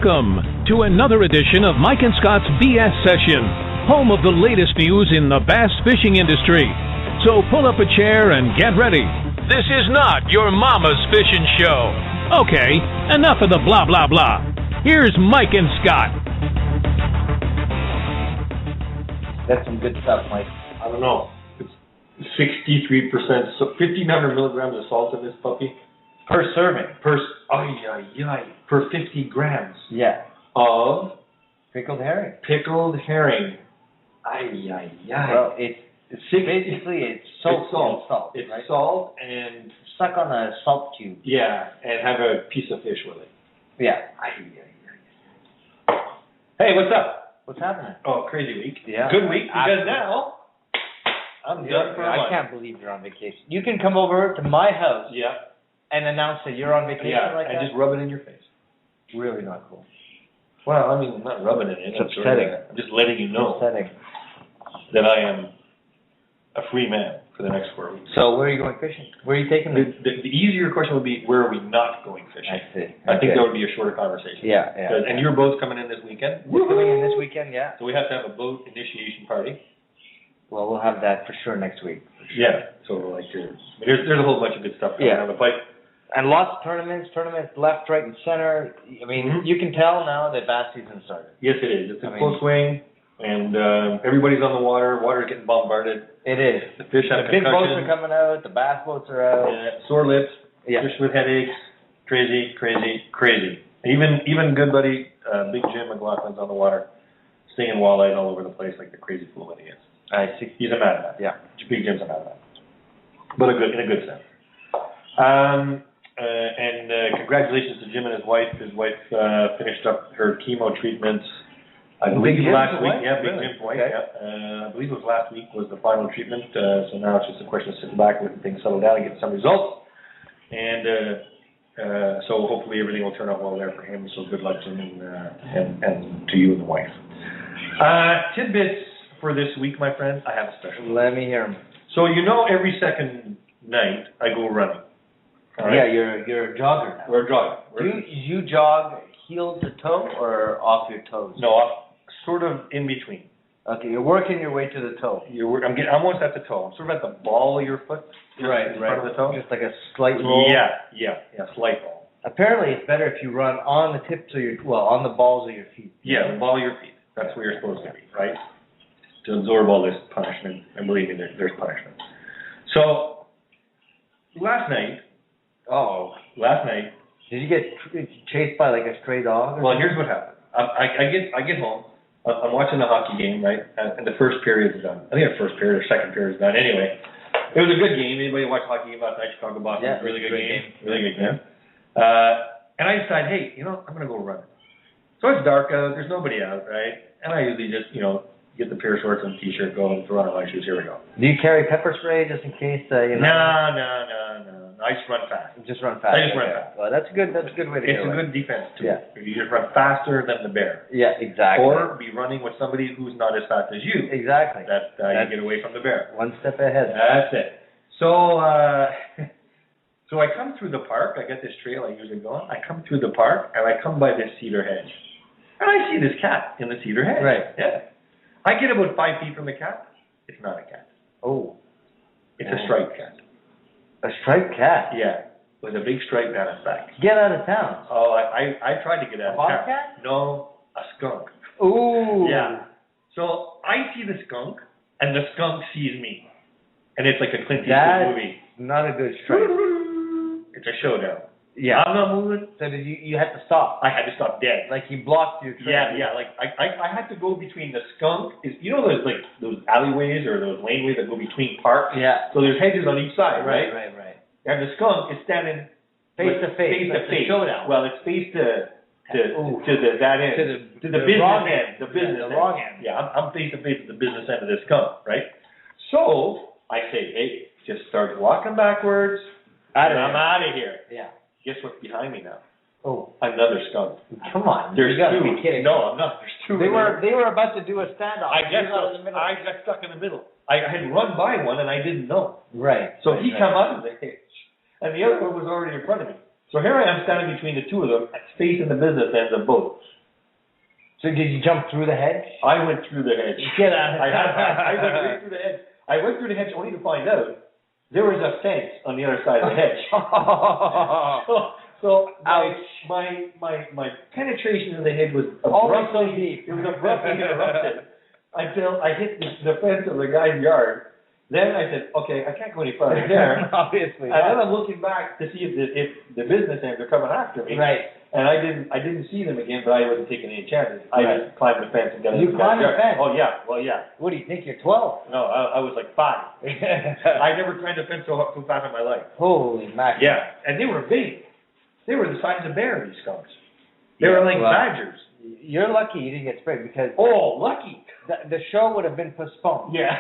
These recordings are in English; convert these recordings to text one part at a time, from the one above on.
Welcome to another edition of Mike and Scott's BS Session, home of the latest news in the bass fishing industry. So pull up a chair and get ready. This is not your mama's fishing show. Okay, enough of the blah, blah, blah. Here's Mike and Scott. That's some good stuff, Mike. I don't know. It's 63%, so 1,500 milligrams of salt in this puppy. Per serving. Per 50 grams. Yeah. Of pickled herring. Pickled herring. Well, it's basically salt. It's right? salt and stuck on a salt cube. Yeah, and have a piece of fish with it. Yeah. Hey, what's up? What's happening? Oh, crazy week. Yeah. Good week because now I'm done for I can't believe you're on vacation. You can come over to my house. Yeah. And announce that you're on vacation like that? And just rub it in your face. Really not cool. Well, I mean, I'm not rubbing it in. It's upsetting. I'm just letting you know that I am a free man for the next 4 weeks. So where are you going fishing? Where are you taking me? The easier question would be, where are we not going fishing? I see. I think that would be a shorter conversation. Yeah. And you're both coming in this weekend? We're coming in this weekend, yeah. So we have to have a boat initiation party. Well, we'll have that for sure next week. Yeah. So like, there's a whole bunch of good stuff going on the pipe. And lots of tournaments left, right, and center. I mean, you can tell now that bass season started. Yes, it is. It's in full swing, and everybody's on the water. Water's getting bombarded. It is. The fish have the big boats are coming out. The bass boats are out. Sore lips. Yeah. Fish with headaches. Crazy. Even good buddy, Big Jim McLaughlin's on the water, stinging walleyes all over the place like the crazy fool that he is. I see. He's a madman. Yeah. Big Jim's a madman, but in a good sense. And congratulations to Jim and his wife. His wife finished up her chemo treatments, I believe, last week. Yeah, Big Jim's wife. Okay. Yeah. I believe it was last week was the final treatment. So now it's just a question of sitting back, letting things settle down, and getting some results. And so hopefully everything will turn out well there for him. So good luck to him and to you and the wife. Tidbits for this week, my friends. I have a special. Let me hear them. So every second night I go running. Right. Yeah, you're a jogger now. We're a jogger. Do you jog heel to toe or off your toes? No, sort of in between. Okay, you're working your way to the toe. I'm almost at the toe. I'm sort of at the ball of your foot. Right. In front of the toe. Just like a slight roll. Yeah, slight roll. Apparently, it's better if you run on the tips of on the balls of your feet. Yeah, the ball of your feet. That's where you're supposed to be, right? To absorb all this punishment, and believe me, there's punishment. So last night. Did you get chased by like a stray dog? Well, here's what happened. I get home. I'm watching the hockey game, right? And the first period is done. I think the first period or second period is done. Anyway, it was a good game. Anybody watch hockey game last night? Chicago Boston. Yeah, really good game. Really good game. And I decide, hey, I'm gonna go run. So it's dark out. There's nobody out, right? And I usually just, get the pair of shorts and t-shirt, go and throw on my shoes. Here we go. Do you carry pepper spray just in case? No. I just run fast. Just run fast. Run fast. Well, that's a good way to go. It's a good defense too. Yeah. You just run faster than the bear. Yeah, exactly. Or be running with somebody who's not as fast as you. Exactly. That's you get away from the bear. One step ahead. That's it. So so I come through the park. I get this trail I usually go on. I come through the park and I come by this cedar hedge, and I see this cat in the cedar hedge. Right. Yeah. I get about 5 feet from the cat. It's not a cat. Oh. It's a striped cat. A striped cat? Yeah. With a big stripe down its back. Get out of town. Oh, I tried to get out of town. A bobcat? No, a skunk. Ooh. Yeah. So I see the skunk, and the skunk sees me. And it's like a Clint Eastwood movie. Not a good stripe. It's a showdown. Yeah. I'm not moving. So did you had to stop? I had to stop dead. Like you blocked your trail. Yeah. Like I had to go between the skunk. Those alleyways or those laneways that go between parks. Yeah. So there's hedges on each side, right? Right. And the skunk is standing face to face. Face to face. Showdown. Well, it's face to that end. To the business wrong end. The business the end. wrong end. Yeah, I'm face to face with the business end of this skunk, right? So I say, hey, just start walking backwards. I'm out of here. Yeah. Guess what's behind me now? Oh, another skunk. Come on. There's you gotta two. Be kidding. No, I'm not. There's two. They were about to do a standoff. I got stuck in the middle. I had run by one and I didn't know. Right. So he come out of the hedge, and the other one was already in front of me. So here I am standing between the two of them, facing the business ends of both. So did you jump through the hedge? I went through the hedge. Get out. I went right through the hedge. I went through the hedge only to find out there was a fence on the other side of the hedge. So my penetration of the hedge was abruptly, it was abruptly interrupted until I hit the fence of the guy's yard. Then I said, okay, I can't go any further there. Obviously. And then I'm looking back to see if the business ends are coming after me. Right. And I didn't see them again, but I wasn't taking any chances. I just climbed the fence and got You climbed the fence? Oh yeah, well yeah. What do you think? You're 12. No, I was like 5. I never climbed a fence so fast in my life. Holy mackerel. Yeah, and they were big. They were the size of bears, these skunks. They were like badgers. You're lucky you didn't get sprayed because... Oh, lucky. The show would have been postponed. Yeah.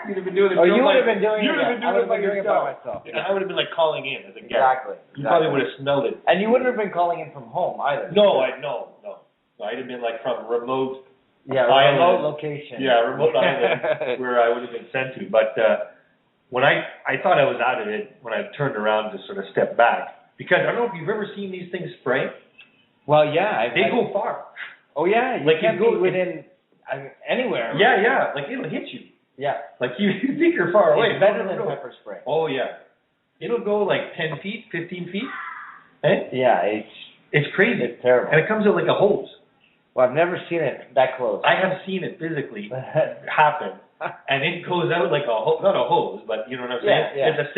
You'd have been doing it. Or you would have been doing it. You would have been doing it by myself. Yeah. I would have been like calling in as a guest. Exactly. You probably would have smelled it. And you wouldn't have been calling in from home either. No. I'd have been like from remote. Remote location. Yeah, remote island where I would have been sent to. But when I thought I was out of it, when I turned around to sort of step back, because I don't know if you've ever seen these things spray. Well, yeah. They go far. Oh yeah, you can't be within anywhere. Yeah, like it'll hit you. Yeah. Like you think you're far away. It's better than pepper spray. Oh yeah. It'll go like 10 feet, 15 feet. Eh? Yeah, it's crazy. It's terrible. And it comes out like a hose. Well, I've never seen it that close. I have seen it physically happen. And it goes out like a hose, not a hose, but you know what I'm saying? Yeah. It's a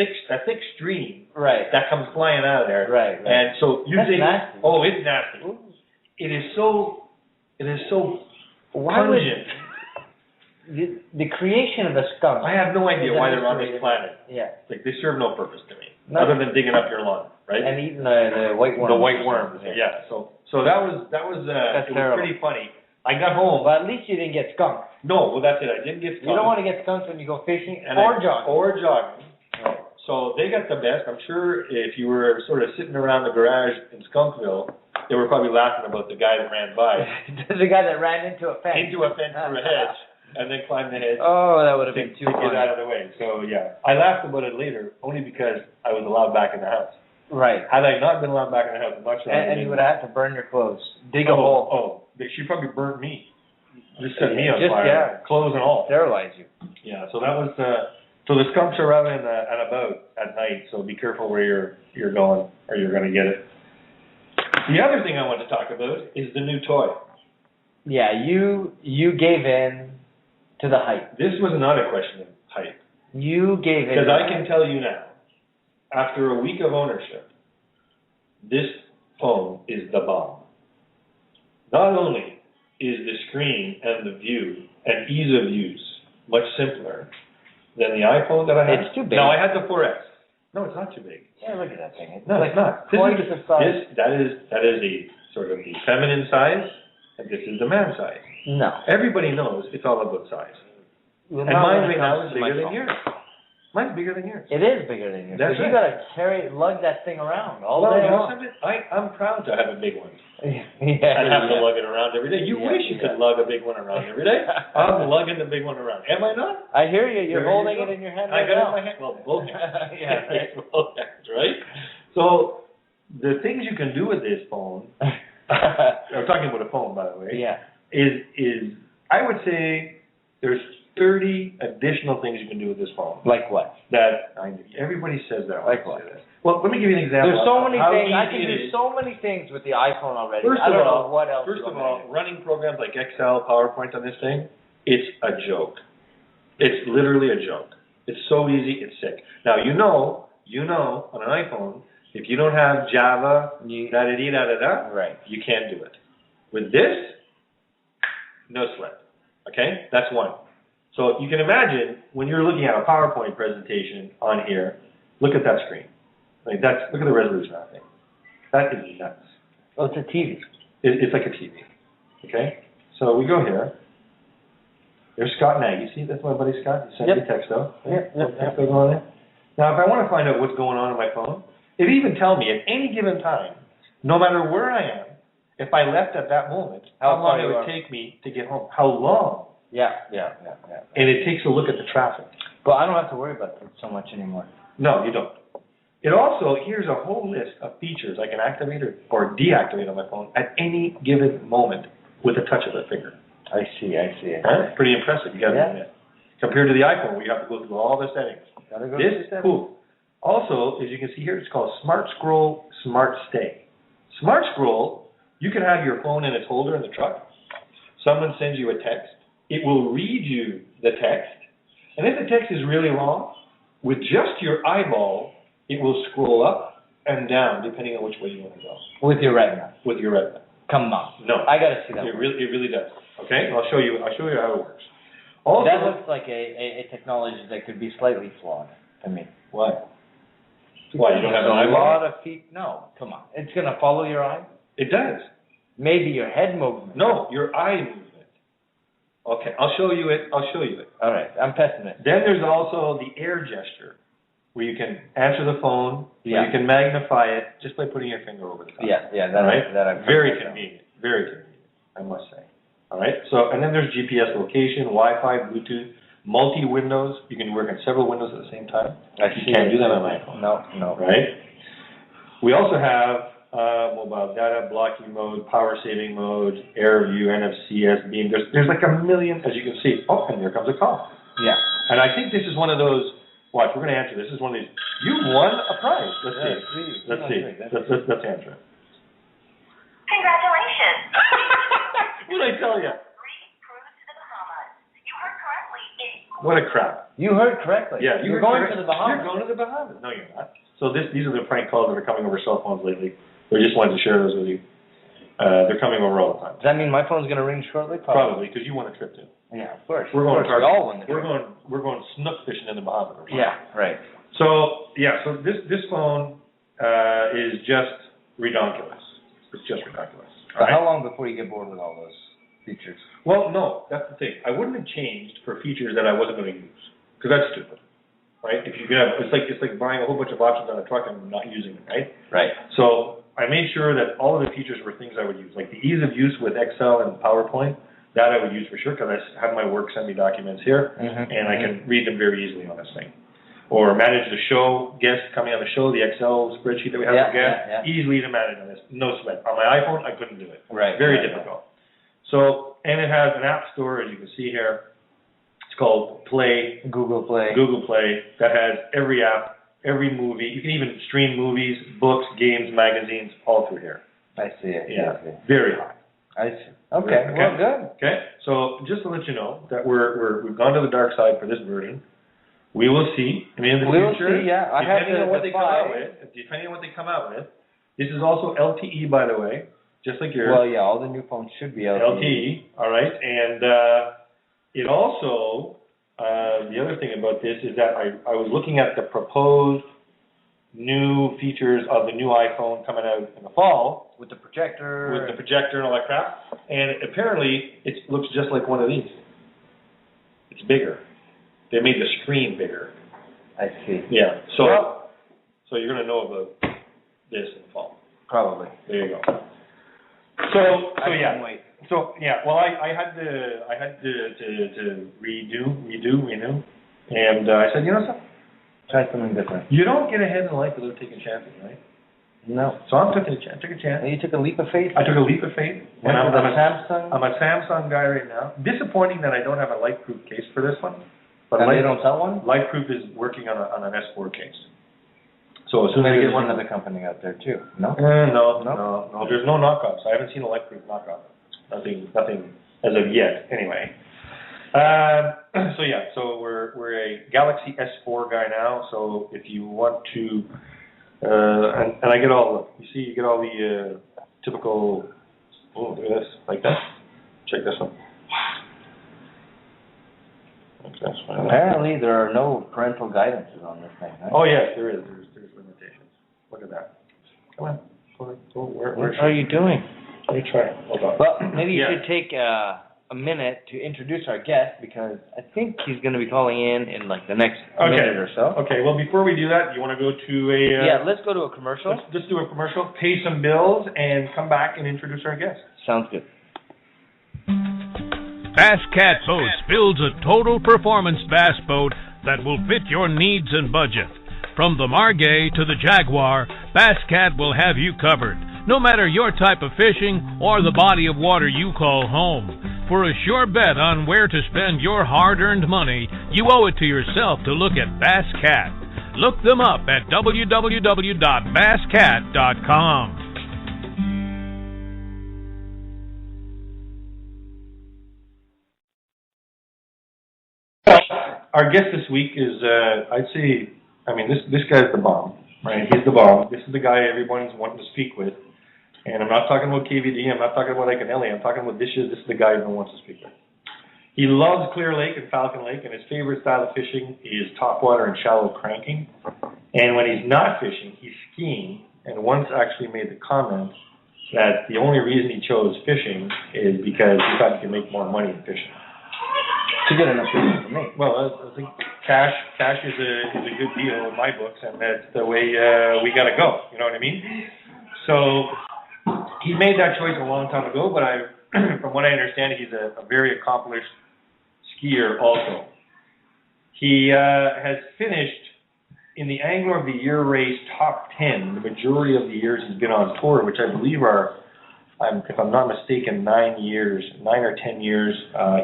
thick stream that comes flying out of there. Right. And so usually, that's nasty. Oh, it's nasty. Ooh. It is so pungent. The creation of the skunk. I have no idea why they're on this planet. Yeah. Like they serve no purpose to me, other than digging up your lawn, right? And eating the white worms. The white worms. Yeah. So that was it was pretty funny. I got home. But at least you didn't get skunked. No, well that's it. I didn't get skunked. You don't want to get skunked when you go fishing or jogging. Right. So they got the best. I'm sure if you were sort of sitting around the garage in Skunkville, they were probably laughing about the guy that ran by. The guy that ran into a fence. Into a fence through a hedge. And then climbed the hedge. Oh, that would have been too funny. To get out of the way. So, yeah. I laughed about it later, only because I was allowed back in the house. Right. Had I not been allowed back in the house, much longer. And you would have had to burn your clothes. Dig a hole. Oh, she probably burnt me. Just set me on fire. Yeah. Clothes and all. Sterilize you. Yeah, so that was, so the skunks are out and about at night, so be careful where you're going, or you're going to get it. The other thing I want to talk about is the new toy. Yeah, you gave in to the hype. This was not a question of hype. You gave in. Because I can tell you now, after a week of ownership, this phone is the bomb. Not only is the screen and the view and ease of use much simpler than the iPhone that I had. It's too big. No, I had the 4S. No, it's not too big. Yeah, look at that thing. No, it's not. Twice the size. That is a sort of the feminine size, and this is the man size. No. Everybody knows it's all about size. Well, and mine right now is bigger than yours. Mine's bigger than yours. It is bigger than yours. That's right. You got to lug that thing around all day long. I'm proud to have a big one. Yeah. I'd have to lug it around every day. You wish you could lug a big one around every day. I'm lugging the big one around. Am I not? I hear you. You're holding it in your hand right now. I got it in my hand. Well, both hands. Yeah, right. Both hands, right? So the things you can do with this phone, I'm talking about a phone, by the way, is I would say there's 30 additional things you can do with this phone. Like what? Everybody says that. Like what? Well, let me give you an example. There's so many things. I can do so many things with the iPhone already. I don't know what else. First of all, running programs like Excel, PowerPoint on this thing, it's a joke. It's literally a joke. It's so easy, it's sick. Now, you know, on an iPhone, if you don't have Java, right, you can't do it. With this, no sweat. Okay? That's one. So you can imagine when you're looking at a PowerPoint presentation on here, look at that screen. Look at the resolution of that thing. That is nuts. Oh, it's a TV. It's like a TV. Okay? So we go here. There's Scott Nagy. You see, that's my buddy Scott. He sent me texto. Texto going there. Now, if I want to find out what's going on my phone, it even tells me at any given time, no matter where I am, if I left at that moment, how long it would take me to get home. How long? Yeah. And it takes a look at the traffic. But I don't have to worry about that so much anymore. No, you don't. It also, here's a whole list of features I can activate or deactivate on my phone at any given moment. with a touch of the finger. I see. Right? Pretty impressive. You got to admit. Compared to the iPhone, where you have to go through all the settings. This is cool. Also, as you can see here, it's called Smart Scroll, Smart Stay. Smart Scroll, you can have your phone in its holder in the truck. Someone sends you a text. It will read you the text. And if the text is really long, with just your eyeball, it will scroll up and down depending on which way you want to go. With your retina. With your retina. Come on. No. I got to see that. It really does. Okay? I'll show you how it works. Also, that looks like a technology that could be slightly flawed to me. Why? Why, you don't have an a eyeball? lot of feet. No, come on. It's going to follow your eye? It does. Maybe your head movement. No, your eye movement. Okay, I'll show you it. All right, I'm pessimistic. Then there's also the air gesture, where you can answer the phone, yeah. Or you can magnify it just by putting your finger over the top. Yeah, that I've very convenient, I must say. All right, so, and then there's GPS location, Wi-Fi, Bluetooth, multi-windows. You can work on several windows at the same time. You can't do that on my phone. No. Right? We also have mobile data, blocking mode, power saving mode, air view, NFC, S-beam. There's like a million, as you can see. Oh, and here comes a call. Yeah. And I think this is one of those, watch, we're going to answer this. This is one of these, you won a prize. Let's see. Let's answer it. Congratulations. What did I tell you? Free cruise to the Bahamas. You heard correctly. What a crap. You heard correctly. Yeah, you're going to the Bahamas. You're going to the Bahamas. No, you're not. So these are the prank calls that are coming over cell phones lately. We just wanted to share those with you. They're coming over all the time. Does that mean my phone's going to ring shortly? Probably, because you want a trip too. Yeah, of course. We're going. We're going snook fishing in the Bahamas. Yeah, right. So this phone is just redonkulous. It's just redonkulous. But how long before you get bored with all those features? Well, no, that's the thing. I wouldn't have changed for features that I wasn't going to use, because that's stupid, right? If you can have, it's like buying a whole bunch of options on a truck and not using them, right? Right. So I made sure that all of the features were things I would use, like the ease of use with Excel and PowerPoint. That I would use for sure, because I have my work send me documents here, and I can read them very easily on this thing. Or manage the show, guests coming on the show, the Excel spreadsheet that we have for guests, easily to manage on this, no sweat. On my iPhone, I couldn't do it. Right. Very difficult. So, and it has an app store, as you can see here. It's called Play. Google Play, that has every app, every movie. You can even stream movies, books, games, magazines, all through here. I see it. Yeah, very high. I see. Okay, well, good. Okay, so just to let you know that we've gone to the dark side for this version. We will see. I mean, in the future, will see, yeah. I haven't depending on what they come out with. This is also LTE, by the way, just like yours. Well, yeah, all the new phones should be LTE. All right, and it also, the other thing about this is that I was looking at the proposed new features of the new iPhone coming out in the fall. With the projector. And all that crap. And apparently, it looks just like one of these. It's bigger. They made the screen bigger. I see. Yeah. So you're going to know about this in the fall. Probably. There you go. So yeah. Wait. So yeah. Well, I had to renew, and I said, you know something? Try something different. You don't get ahead in life without taking chances, right? No. So I took a chance. You took a leap of faith? I took a leap of faith. And I'm a Samsung? I'm a Samsung guy right now. Disappointing that I don't have a light-proof case for this one. But they don't sell one? Lightproof is working on an S4 case. So as soon as I get one, another company out there too. No. No. There's no knockoffs. I haven't seen a Lightproof knockoff. Nothing as of yet. Anyway. So we're a Galaxy S4 guy now. So if you want to, and I get all the typical. Oh, look at this, like that. Check this one. Apparently, there are no parental guidances on this thing, right? Oh, yes, there is. There's limitations. Look at that. Come on. What are you doing? Let me try it. Hold on. Well, maybe you should take a minute to introduce our guest, because I think he's going to be calling in like the next minute or so. Okay, well, before we do that, you want to go to a... let's go to a commercial. Let's just do a commercial, pay some bills, and come back and introduce our guest. Sounds good. Bass Cat Boats builds a total performance bass boat that will fit your needs and budget. From the Margay to the Jaguar, Bass Cat will have you covered. no matter your type of fishing or the body of water you call home. For a sure bet on where to spend your hard-earned money, you owe it to yourself to look at Bass Cat. Look them up at www.basscat.com. Our guest this week is, I'd say, this guy's the bomb, right? He's the bomb. This is the guy everyone's wanting to speak with. And I'm not talking about KVD, I'm not talking about Iconelli, I'm talking about dishes. This is the guy everyone wants to speak with. He loves Clear Lake and Falcon Lake, and his favorite style of fishing is topwater and shallow cranking. And when he's not fishing, he's skiing, and once actually made the comment that the only reason he chose fishing is because he thought he could make more money in fishing. It's a good enough reason for me. Well, I think cash is a good deal in my books, and that's the way we got to go. You know what I mean? So he made that choice a long time ago, but from what I understand, he's a very accomplished skier also. He has finished in the Angler of the Year race top 10 the majority of the years he's been on tour, which I believe are, if I'm not mistaken, 9 or 10 years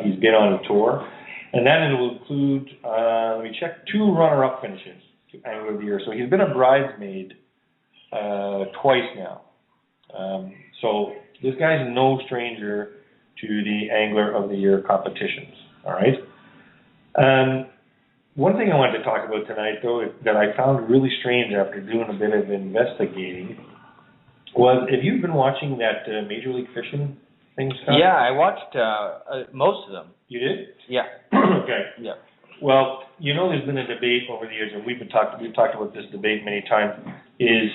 he's been on a tour. And then it will include, let me check, 2 runner-up finishes to Angler of the Year. So he's been a bridesmaid twice now. So this guy's no stranger to the Angler of the Year competitions, all right? One thing I wanted to talk about tonight, though, that I found really strange after doing a bit of investigating was, have you been watching that Major League Fishing thing, Scott? Yeah, I watched most of them. You did? Yeah. Okay. Yeah. Well, there's been a debate over the years, and we've talked about this debate many times, is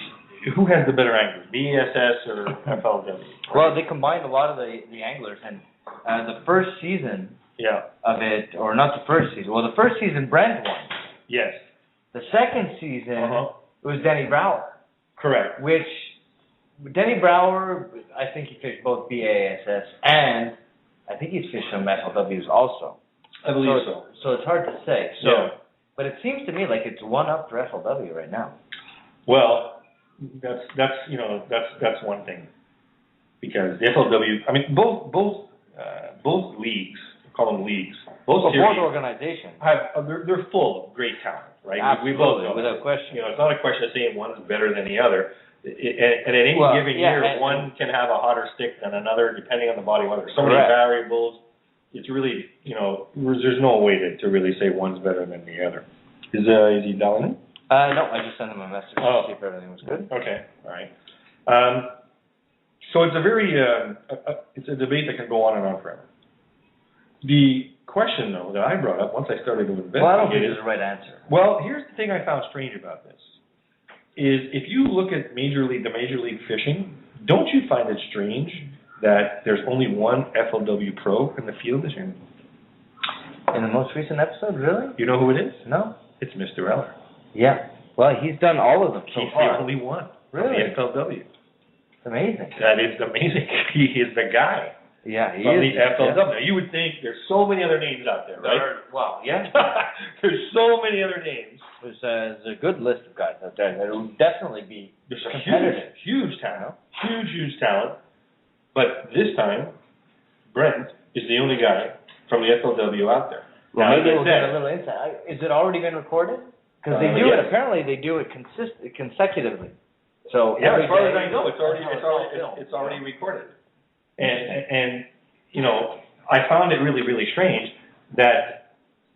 who has the better anglers, BASS or FLW? Well, they combined a lot of the anglers, and the first season of it, or not the first season, well, the first season Brent won. Yes. The second season, it was Denny Brower. Correct. Which, Denny Brower, I think he fished both BASS, and I think he's fished some FLWs also. I believe so. So it's hard to say. So, yeah. But it seems to me like it's one up for FLW right now. Well, that's one thing, because the FLW, both leagues, call them leagues, both organizations they're full of great talent, right? Absolutely, we both know without question. It's not a question of saying one's better than the other. And at any given year, one can have a hotter stick than another, depending on the body of water. There's so many variables. It's really, there's no way to really say one's better than the other. Is he dialing in? No, I just sent him a message to see if everything was good. Okay, all right. So it's a very, it's a debate that can go on and on forever. The question, though, that I brought up once I started to investigate I don't think there's a right answer. Well, here's the thing I found strange about this, is if you look at the Major League Fishing, don't you find it strange that there's only one FLW pro in the field this year? In the most recent episode, really? You know who it is? No. It's Mr. Ehrler. Yeah. Well, he's done all of them so He's far. the only one. Really? From the FLW. It's amazing. That is amazing. He is the guy. Yeah, he from is. the FLW. Yeah. Now, you would think there's so many other names out there, right? Yeah. There's so many other names. There's a good list of guys out there that will definitely be competitive. Huge talent. Huge talent. But this time, Brent is the only guy from the FLW out there. Well, maybe we'll get a little insight. Is it already been recorded? Because they do it. Apparently, they do it consecutively. So as far as I know, it's already recorded. And I found it really, really strange that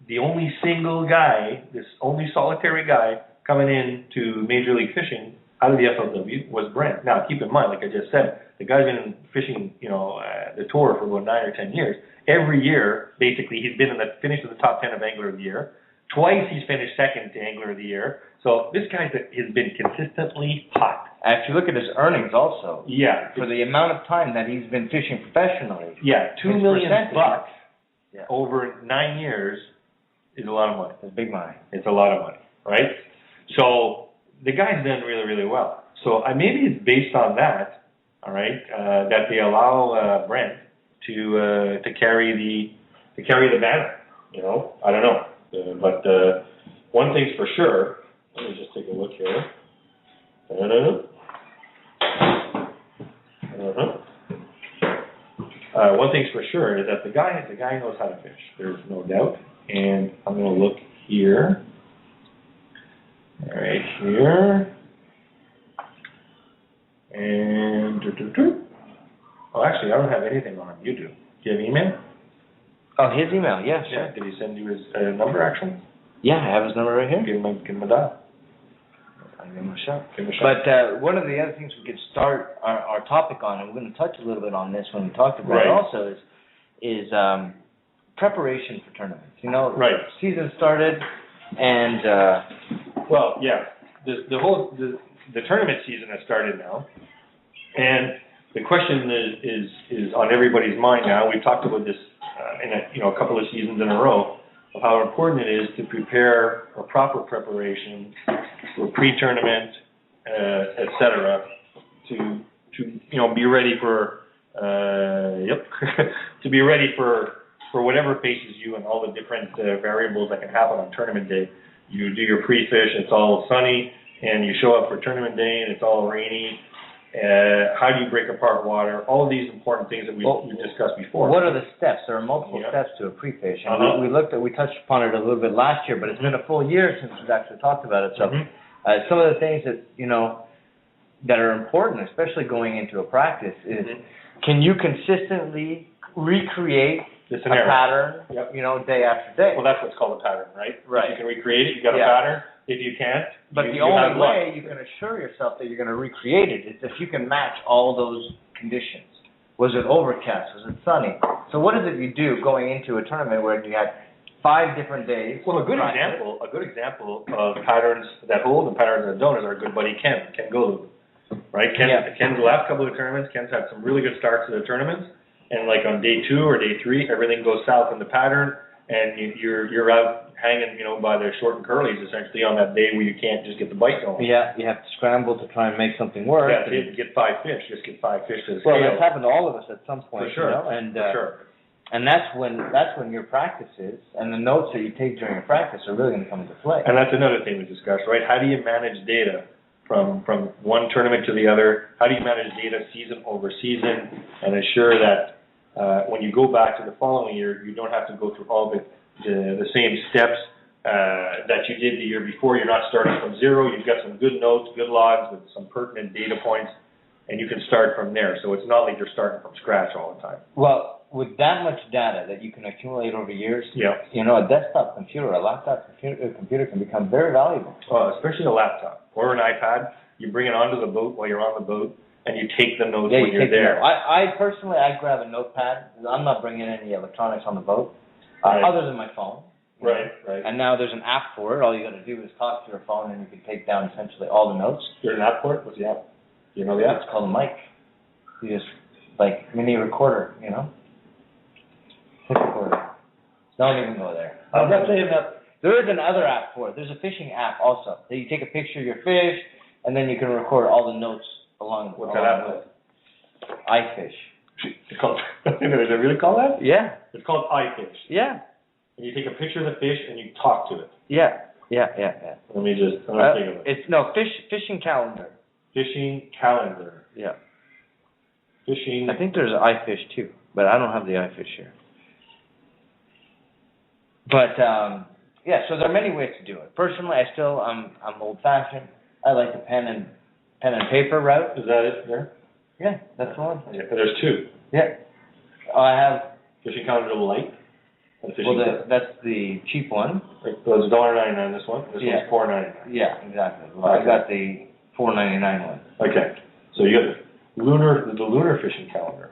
the only single guy, this only solitary guy coming in to Major League Fishing out of the FLW was Brent. Now, keep in mind, like I just said, the guy's been fishing, the tour for about 9 or 10 years. Every year, basically, he's been finished in the top 10 of Angler of the Year. Twice he's finished second to Angler of the Year. So this guy has been consistently hot. And if you look at his earnings also, for the amount of time that he's been fishing professionally, $2 million over 9 years is a lot of money. It's big money. It's a lot of money, right? So the guy's done really, really well. So maybe it's based on that, all right, that they allow Brent to carry the banner. I don't know, but one thing's for sure. Let me just take a look here. sure is that the guy knows how to fish. There's no doubt. And I'm going to look here. Right here. And oh, actually, I don't have anything on him. You do. Do you have email? Oh, his email, yeah, sure. Yeah. Did he send you his number, actually? Yeah, I have his number right here. Give him a dial. I'll give him a shot. But one of the other things we could start our topic on, and we're going to touch a little bit on this when we talked about it also, is preparation for tournaments. You know, season started, and well, yeah, the tournament season has started now, and the question is on everybody's mind now. We've talked about this in a couple of seasons in a row of how important it is to prepare a proper preparation for pre-tournament, etc. To be ready for to be ready for whatever faces you and all the different variables that can happen on tournament day. You do your pre-fish, it's all sunny, and you show up for tournament day and it's all rainy. How do you break apart water? All of these important things that we've discussed before. What are the steps? There are multiple steps to a pre-fish. And we touched upon it a little bit last year, but it's been a full year since we've actually talked about it. So some of the things that, that are important, especially going into a practice, is can you consistently recreate a pattern, day after day? Well, that's what's called a pattern, right? Right. If you can recreate it, you got a pattern. If you can't, but the only way you can assure yourself that you're going to recreate it is if you can match all those conditions. Was it overcast? Was it sunny? So what is it you do going into a tournament where you had 5 different days? Well, a good example of patterns that hold and patterns that don't is our good buddy Ken Golu, right? Ken's last couple of tournaments, Ken's had some really good starts to the tournaments, and like on day 2 or day 3, everything goes south in the pattern, and you're out hanging, by the short and curlies essentially on that day where you can't just get the bite going. Yeah, you have to scramble to try and make something work. Yeah, get 5 fish. Just get 5 fish to the scale. Well, that's happened to all of us at some point. For sure. And for sure. And that's when your practices and the notes that you take during your practice are really going to come into play. And that's another thing we discussed, right? How do you manage data from one tournament to the other? How do you manage data season over season and ensure that when you go back to the following year, you don't have to go through all the same steps that you did the year before. You're not starting from zero. You've got some good notes, good logs with some pertinent data points, and you can start from there. So it's not like you're starting from scratch all the time. Well, with that much data that you can accumulate over years, a desktop computer, a laptop computer can become very valuable. Especially a laptop or an iPad. You bring it onto the boat while you're on the boat, and you take the notes when you're there. I personally grab a notepad. I'm not bringing any electronics on the boat, other than my phone. Right. And now there's an app for it. All you got to do is talk to your phone, and you can take down essentially all the notes. There's an app for it? What's the app? Do you know the app? It's called a mic. You just, mini recorder, Hit recorder. Don't even go there. I'm not saying that. There is another app for it. There's a fishing app also. That you take a picture of your fish, and then you can record all the notes along. What's that app called? iFish. It's called. Is it really called that? Yeah. It's called iFish. Yeah. And you take a picture of the fish and you talk to it. Yeah. Let me think of it. Fishing calendar. Fishing calendar. Yeah. Fishing. I think there's iFish too, but I don't have the iFish here. But so there are many ways to do it. Personally, I'm old-fashioned. I like the pen and paper route. Is that it there? Yeah, that's the one. Yeah, there's 2. Yeah. I have Fishing calendar light. That's the cheap one. So it's $1.99 this one. This one's $4.99. Yeah, exactly. Well, I got the $4.99 one. Okay. So you got the lunar fishing calendar.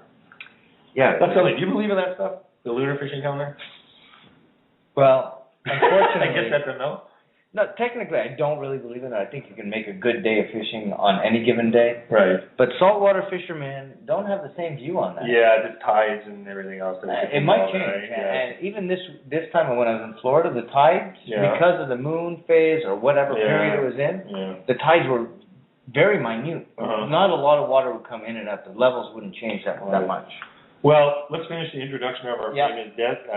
Yeah. That's something. Do you believe in that stuff? The lunar fishing calendar? Well, unfortunately, I guess that's a no. No, technically, I don't really believe in it. I think you can make a good day of fishing on any given day. Right. But saltwater fishermen don't have the same view on that. Yeah, the tides and everything else. It might change. Right? And even this time when I was in Florida, the tides, because of the moon phase or whatever period it was in, the tides were very minute. Not a lot of water would come in and out. The levels wouldn't change that much. Well, let's finish the introduction of our famous guest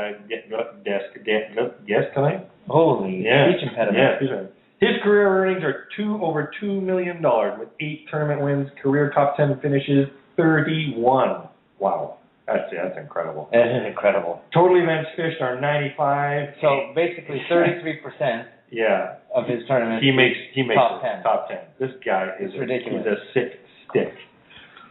tonight. Holy speech impediment. Yeah, his career earnings are over $2 million with 8 tournament wins, career top 10 finishes, 31. Wow. That's incredible. It is incredible. Total events fished are 95. So basically 33%. Yeah. Of his tournament. He makes top 10. Top 10. This guy is ridiculous. He's a sick stick.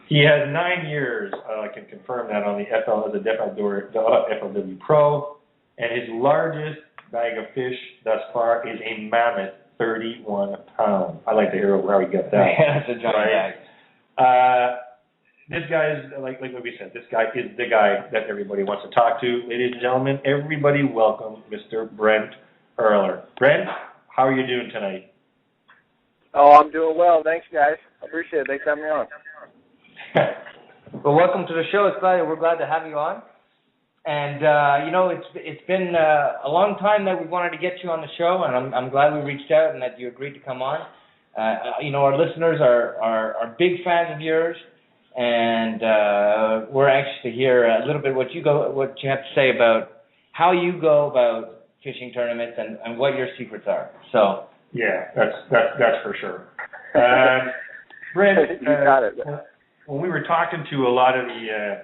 He has 9 years. I can confirm that on the FLW Pro, and his largest bag of fish thus far is a mammoth 31 pounds. I like to hear how he got that. That's a giant bag. This guy is, like we said, this guy is the guy that everybody wants to talk to. Ladies and gentlemen, everybody welcome Mr. Brent Ehrler. Brent, how are you doing tonight? Oh, I'm doing well. Thanks, guys. I appreciate it. Thanks for having me on. Well, welcome to the show. We're glad to have you on. And it's been a long time that we wanted to get you on the show, and I'm glad we reached out and that you agreed to come on. Our listeners are big fans of yours, and we're anxious to hear a little bit what you have to say about how you go about fishing tournaments and what your secrets are. So yeah, that's for sure. Brent, you got it. When we were talking to a lot of the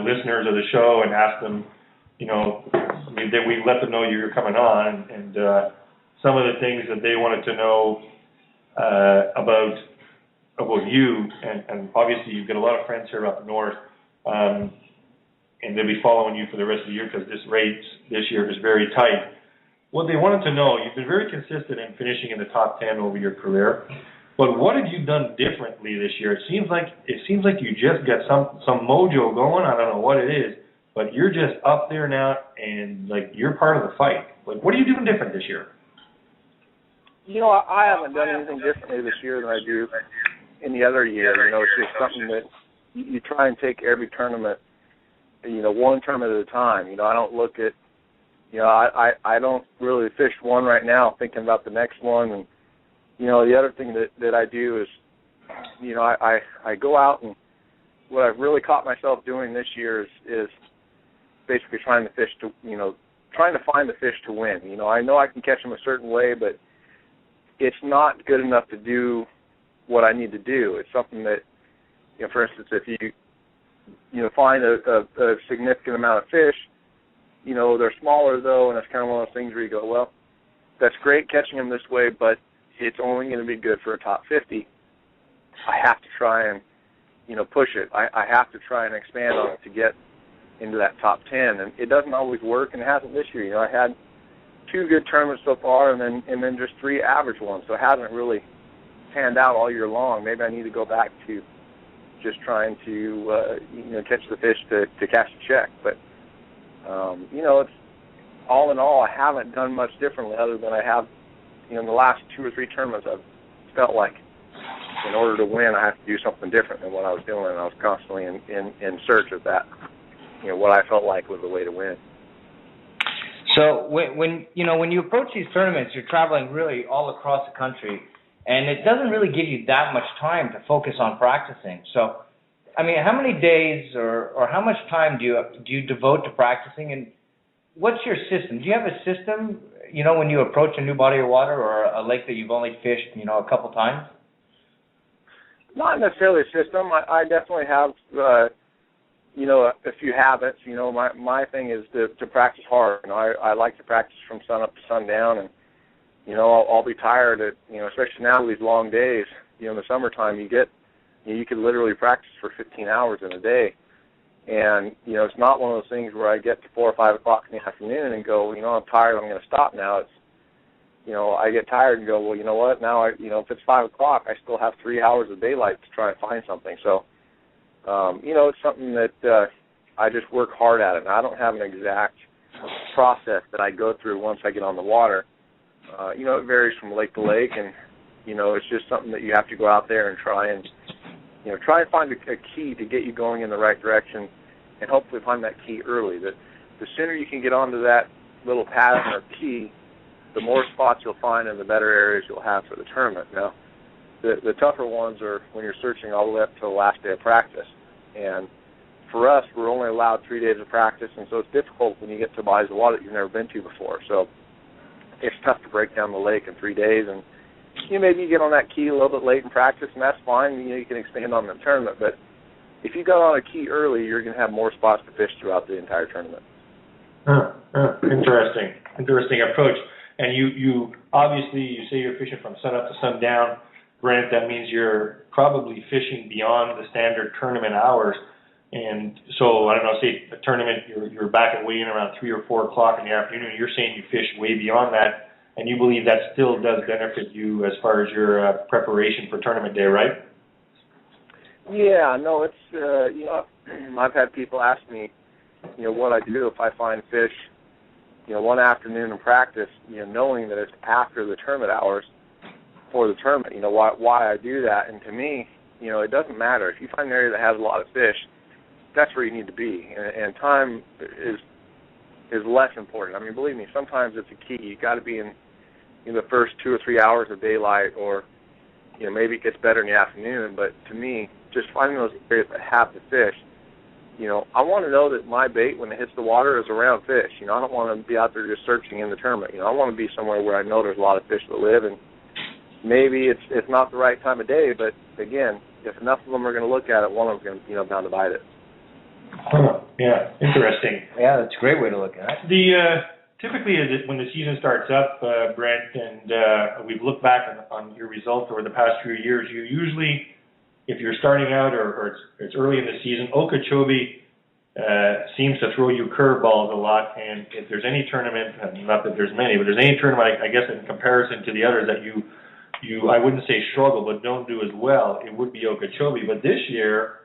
listeners of the show and asked them, that we let them know you were coming on, and some of the things that they wanted to know about you, and obviously you've got a lot of friends here up north, and they'll be following you for the rest of the year because this race this year is very tight. What they wanted to know, you've been very consistent in finishing in the top 10 over your career, but what have you done differently this year? It seems like you just got some mojo going. I don't know what it is, but you're just up there now, and like you're part of the fight. Like, what are you doing different this year? I haven't done anything differently this year than I do in the other year. It's just something that you try and take every tournament, one tournament at a time. I don't look at, I don't really fish one right now thinking about the next one. And, the other thing that I do is, I go out, and what I've really caught myself doing this year is basically trying to find the fish to win. I know I can catch them a certain way, but it's not good enough to do what I need to do. It's something that, for instance, if you find a significant amount of fish, they're smaller though, and it's kind of one of those things where you go, well, that's great catching them this way, but it's only going to be good for a top 50. I have to try and, push it. I have to try and expand on it to get into that top 10, and it doesn't always work, and it hasn't this year. I had 2 good tournaments so far, and then just 3 average ones, so it hasn't really panned out all year long. Maybe I need to go back to just trying to catch the fish to cash a check. But it's all in all, I haven't done much differently other than I have in the last 2 or 3 tournaments. I've felt like in order to win, I have to do something different than what I was doing, and I was constantly in search of that. What I felt like was the way to win. So when you approach these tournaments, you're traveling really all across the country, and it doesn't really give you that much time to focus on practicing. So, I mean, how many days or how much time do you devote to practicing, and what's your system? Do you have a system, when you approach a new body of water or a lake that you've only fished, a couple times? Not necessarily a system. I definitely have, a few habits. My thing is to practice hard. I like to practice from sun up to sundown, and I'll be tired at, especially now these long days. In the summertime, you can literally practice for 15 hours in a day, and it's not one of those things where I get to 4 or 5 o'clock in the afternoon and go, I'm tired, I'm going to stop now. It's, I get tired and go, well, you know what? Now if it's 5 o'clock, I still have 3 hours of daylight to try and find something. So, it's something that I just work hard at it. And I don't have an exact process that I go through once I get on the water. It varies from lake to lake, and it's just something that you have to go out there and try and find a key to get you going in the right direction, and hopefully find that key early. The sooner you can get onto that little pattern or key, the more spots you'll find and the better areas you'll have for the tournament. Now, the tougher ones are when you're searching all the way up to the last day of practice. And for us, we're only allowed 3 days of practice, and so it's difficult when you get to bodies of water that you've never been to before. So it's tough to break down the lake in 3 days, and maybe you get on that key a little bit late in practice, and that's fine. You can expand on the tournament, but if you got on a key early, you're going to have more spots to fish throughout the entire tournament. Interesting approach. And you obviously, you say you're fishing from sun up to sundown, Brent. That means you're probably fishing beyond the standard tournament hours. And so, I don't know, say a tournament, you're back at weigh-in around 3 or 4 o'clock in the afternoon. You're saying you fish way beyond that, and you believe that still does benefit you as far as your preparation for tournament day, right? Yeah, no, it's, I've had people ask me, what I do if I find fish, one afternoon in practice, knowing that it's after the tournament hours for the tournament, why I do that. And to me, it doesn't matter. If you find an area that has a lot of fish, that's where you need to be. And time is less important. I mean, believe me, sometimes it's a key. You got to be in the first 2 or 3 hours of daylight, or maybe it gets better in the afternoon. But to me, just finding those areas that have the fish, I want to know that my bait, when it hits the water, is around fish. I don't want to be out there just searching in the tournament. I want to be somewhere where I know there's a lot of fish that live, and maybe it's not the right time of day, but again, if enough of them are going to look at it, one of them's going to, bound to bite it. Yeah, interesting. Yeah, that's a great way to look at it. Typically, when the season starts up, Brent, and we've looked back on your results over the past few years, you usually, if you're starting out or it's early in the season, Okeechobee seems to throw you curveballs a lot. And if there's any tournament, not that there's many, but there's any tournament, I guess, in comparison to the others that you I wouldn't say struggle, but don't do as well, it would be Okeechobee. But this year,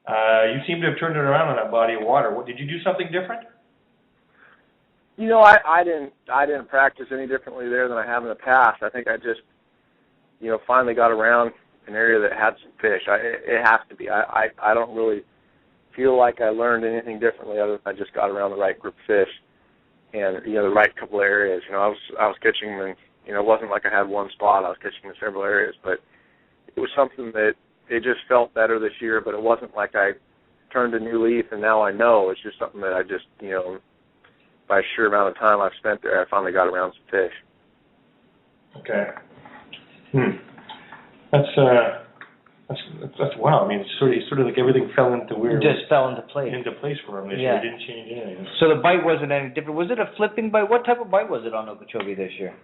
you seem to have turned it around on that body of water. Did you do something different? I didn't practice any differently there than I have in the past. I think I just, finally got around an area that had some fish. It has to be. I don't really feel like I learned anything differently other than I just got around the right group of fish and, the right couple of areas. I was catching them, and, it wasn't like I had one spot. I was catching in several areas, but it was something that it just felt better this year, but it wasn't like I turned a new leaf and now I know. It's just something that I just, by a sheer amount of time I've spent there, I finally got around some fish. Okay. That's wow. I mean, it's sort of like everything fell into weird. Just fell into place. Into place for him this year. It didn't change anything. So the bite wasn't any different. Was it a flipping bite? What type of bite was it on Okeechobee this year?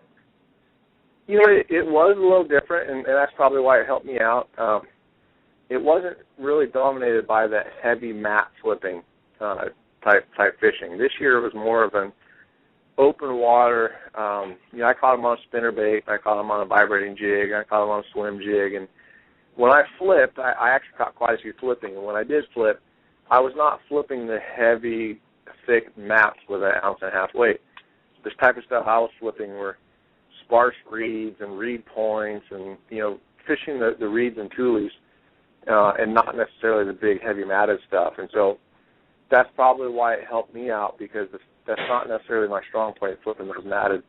It was a little different, and that's probably why it helped me out. It wasn't really dominated by that heavy mat flipping type fishing. This year it was more of an open water. I caught them on a spinnerbait. I caught them on a vibrating jig. I caught them on a swim jig. And when I flipped, I actually caught quite a few flipping. And when I did flip, I was not flipping the heavy, thick mats with an 1.5 ounce weight. This type of stuff I was flipping were sparse reeds and reed points and, fishing the reeds and tulies and not necessarily the big, heavy matted stuff. And so that's probably why it helped me out, because that's not necessarily my strong point, flipping those matted,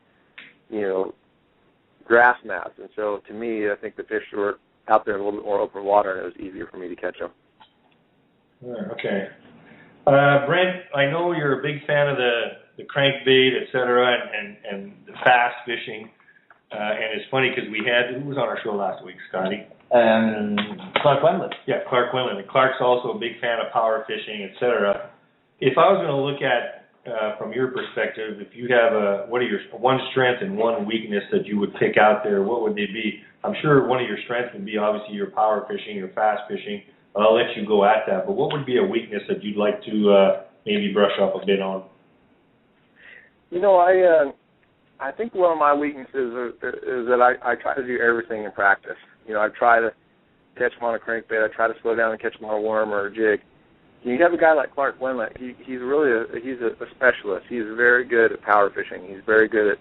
grass mats. And so to me, I think the fish were out there in a little bit more open water, and it was easier for me to catch them. Okay. Brent, I know you're a big fan of the crankbait, et cetera, and the fast fishing. And it's funny because who was on our show last week, Scotty? Clark Wendland. Yeah, Clark Wendland. And Clark's also a big fan of power fishing, et cetera. If I was going to look at, from your perspective, if you have what are your one strength and one weakness that you would pick out there, what would they be? I'm sure one of your strengths would be obviously your power fishing, your fast fishing. I'll let you go at that. But what would be a weakness that you'd like to maybe brush up a bit on? I think one of my weaknesses is that I try to do everything in practice. I try to catch them on a crankbait. I try to slow down and catch them on a worm or a jig. You have a guy like Clark Wendland. He's a specialist. He's very good at power fishing. He's very good at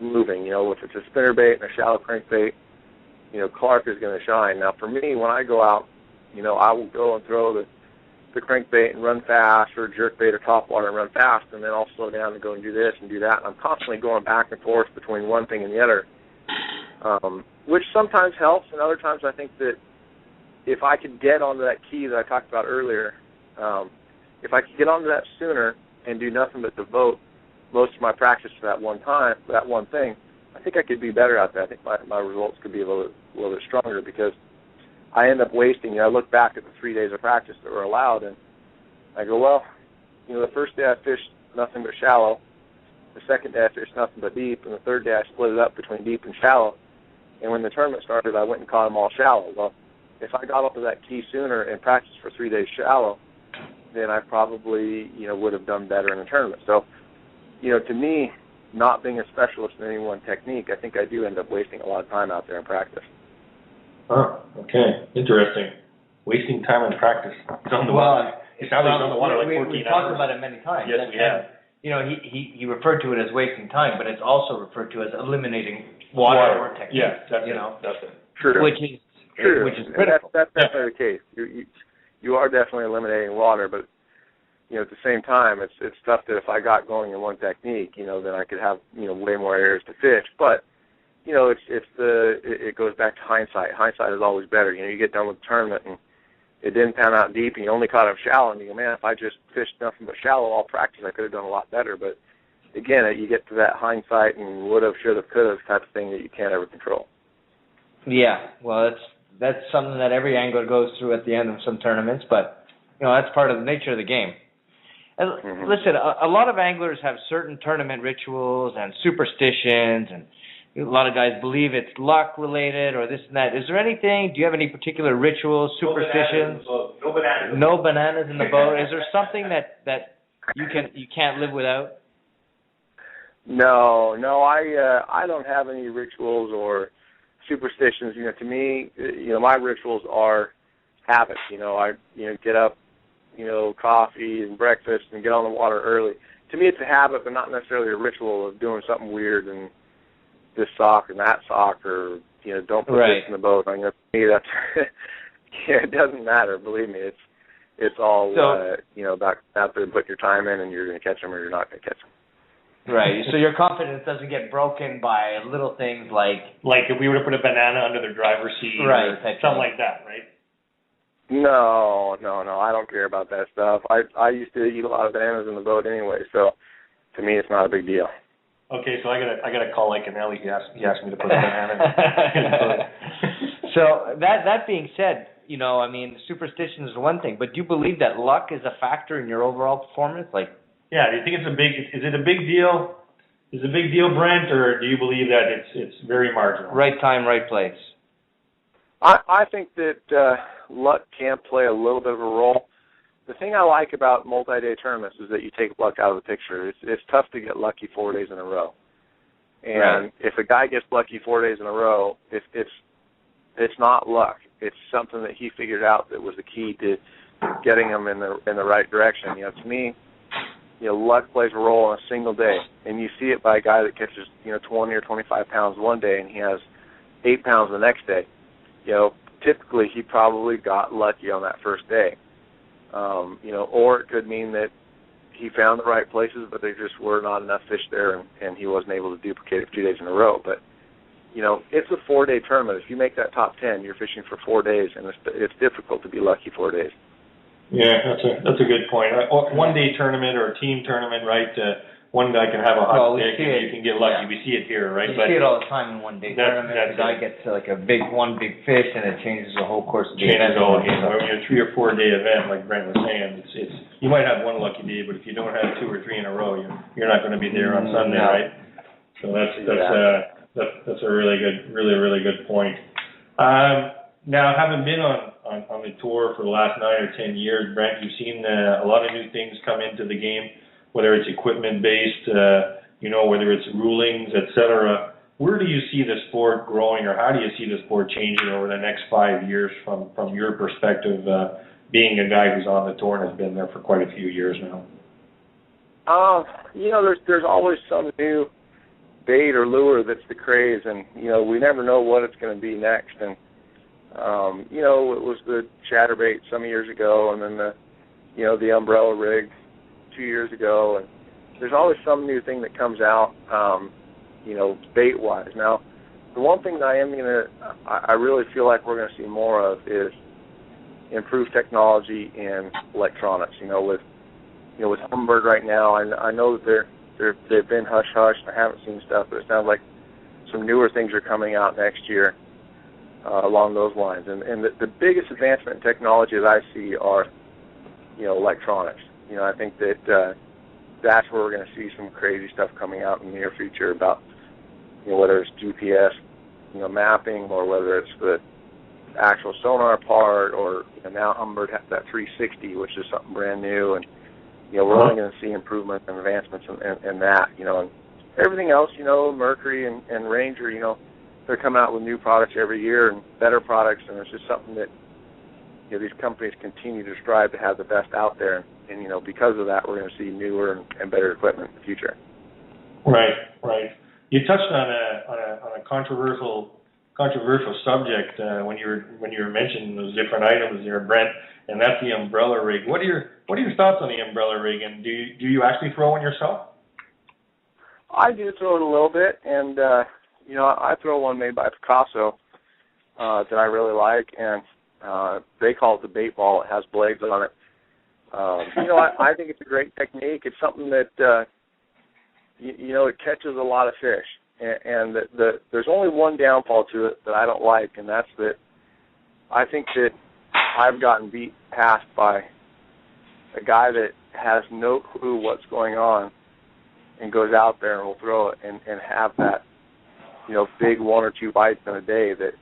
moving. If it's a spinnerbait and a shallow crankbait, Clark is going to shine. Now, for me, when I go out, I will go and throw the crankbait and run fast, or jerkbait or topwater and run fast, and then I'll slow down and go and do this and do that. And I'm constantly going back and forth between one thing and the other, which sometimes helps, and other times I think that if I could get onto that key that I talked about earlier, if I could get onto that sooner and do nothing but devote most of my practice to that one thing, I think I could be better at that. I think my results could be a little bit stronger, because I end up wasting. I look back at the 3 days of practice that were allowed, and I go, well, the first day I fished nothing but shallow. The second day I fished nothing but deep, and the third day I split it up between deep and shallow. And when the tournament started, I went and caught them all shallow. Well, if I got up to that key sooner and practiced for 3 days shallow, then I probably, would have done better in the tournament. So, to me, not being a specialist in any one technique, I think I do end up wasting a lot of time out there in practice. Oh, okay. Interesting. Wasting time in practice. It's on the water. It's on the water like 14 hours. We've talked about it many times. Yes, we have. He referred to it as wasting time, but it's also referred to as eliminating water or technique. Yes, that's it. True. Which is critical. That's definitely the case. You are definitely eliminating water, but at the same time, it's tough that if I got going in one technique, then I could have way more areas to fish. But it goes back to hindsight. Hindsight is always better. You get done with the tournament and it didn't pan out deep, and you only caught them shallow, and you go, man, if I just fished nothing but shallow all practice, I could have done a lot better. But again, you get to that hindsight and would have, should have, could have type of thing that you can't ever control. Yeah, well, that's something that every angler goes through at the end of some tournaments, but that's part of the nature of the game. And listen, a lot of anglers have certain tournament rituals and superstitions, and a lot of guys believe it's luck related or this and that. Is there anything? Do you have any particular rituals, superstitions? No bananas. No bananas in the boat. Is there something that you can't live without? No, I don't have any rituals or superstitions. To me, my rituals are habits. I get up, coffee and breakfast and get on the water early. To me, it's a habit, but not necessarily a ritual of doing something weird and this sock and that sock, or don't put this in the boat. To me, that's it doesn't matter. Believe me, it's all about out there and put your time in, and you're going to catch them or you're not going to catch them. Right. So your confidence doesn't get broken by little things like if we were to put a banana under the driver's seat, right? Or something like that, right? No, I don't care about that stuff. I used to eat a lot of bananas in the boat anyway, so to me, it's not a big deal. Okay, so I gotta call Lake and Ellie. He asked me to put a banana in the boat. So that being said, superstition is one thing, but do you believe that luck is a factor in your overall performance? Yeah, do you think is it a big deal? Is it a big deal, Brent, or do you believe that it's very marginal? Right time, right place. I think that luck can play a little bit of a role. The thing I like about multi-day tournaments is that you take luck out of the picture. It's tough to get lucky 4 days in a row. And if a guy gets lucky 4 days in a row, it's not luck. It's something that he figured out that was the key to getting him in the right direction. To me, luck plays a role on a single day, and you see it by a guy that catches 20 or 25 pounds one day, and he has 8 pounds the next day. Typically he probably got lucky on that first day. Or it could mean that he found the right places, but there just were not enough fish there, and he wasn't able to duplicate it 2 days in a row. But, it's a 4-day tournament. If you make that top 10, you're fishing for 4 days, and it's difficult to be lucky 4 days. Yeah, that's a good point. A 1-day tournament or a team tournament, right? One guy can have a hot stick and you can get lucky. Yeah. We see it here, right? You see it all the time in 1-day tournament. The guy gets one big fish and it changes the whole course of the game. Changes the whole game. When you're a 3 or 4 day event, like Brent was saying, it's you might have one lucky day, but if you don't have 2 or 3 in a row, you're not going to be there on Sunday, right? So that's a really good point. Now, having been on the tour for the last 9 or 10 years, Brent, you've seen a lot of new things come into the game, whether it's equipment-based, whether it's rulings, etc. Where do you see the sport growing, or how do you see the sport changing over the next 5 years from your perspective, being a guy who's on the tour and has been there for quite a few years now? There's always some new bait or lure that's the craze, and, we never know what it's going to be next. And, it was the chatterbait some years ago, and then the umbrella rig 2 years ago, and there's always some new thing that comes out, bait-wise. Now, the one thing that I really feel like we're going to see more of is improved technology in electronics. With Humminbird right now, I know that they've been hush-hush. I haven't seen stuff, but it sounds like some newer things are coming out next year. along those lines. And the biggest advancement in technology that I see are, electronics. I think that that's where we're going to see some crazy stuff coming out in the near future about, whether it's GPS, mapping, or whether it's the actual sonar part, or now Humbird has that 360, which is something brand new, and we're only going to see improvements and advancements in that, and everything else, Mercury and Ranger, they're coming out with new products every year and better products, and it's just something that these companies continue to strive to have the best out there, and because of that, we're going to see newer and better equipment in the future. Right. You touched on a controversial subject when you were mentioning those different items there, Brent, and that's the umbrella rig. What are your thoughts on the umbrella rig, and do you actually throw one yourself? I do throw it a little bit, and I throw one made by Picasso that I really like, and they call it the bait ball. It has blades on it. I think it's a great technique. It's something that it catches a lot of fish, and there's only one downfall to it that I don't like, and that's that I think that I've gotten beat past by a guy that has no clue what's going on and goes out there and will throw it and have that, big 1 or 2 bites in a day, that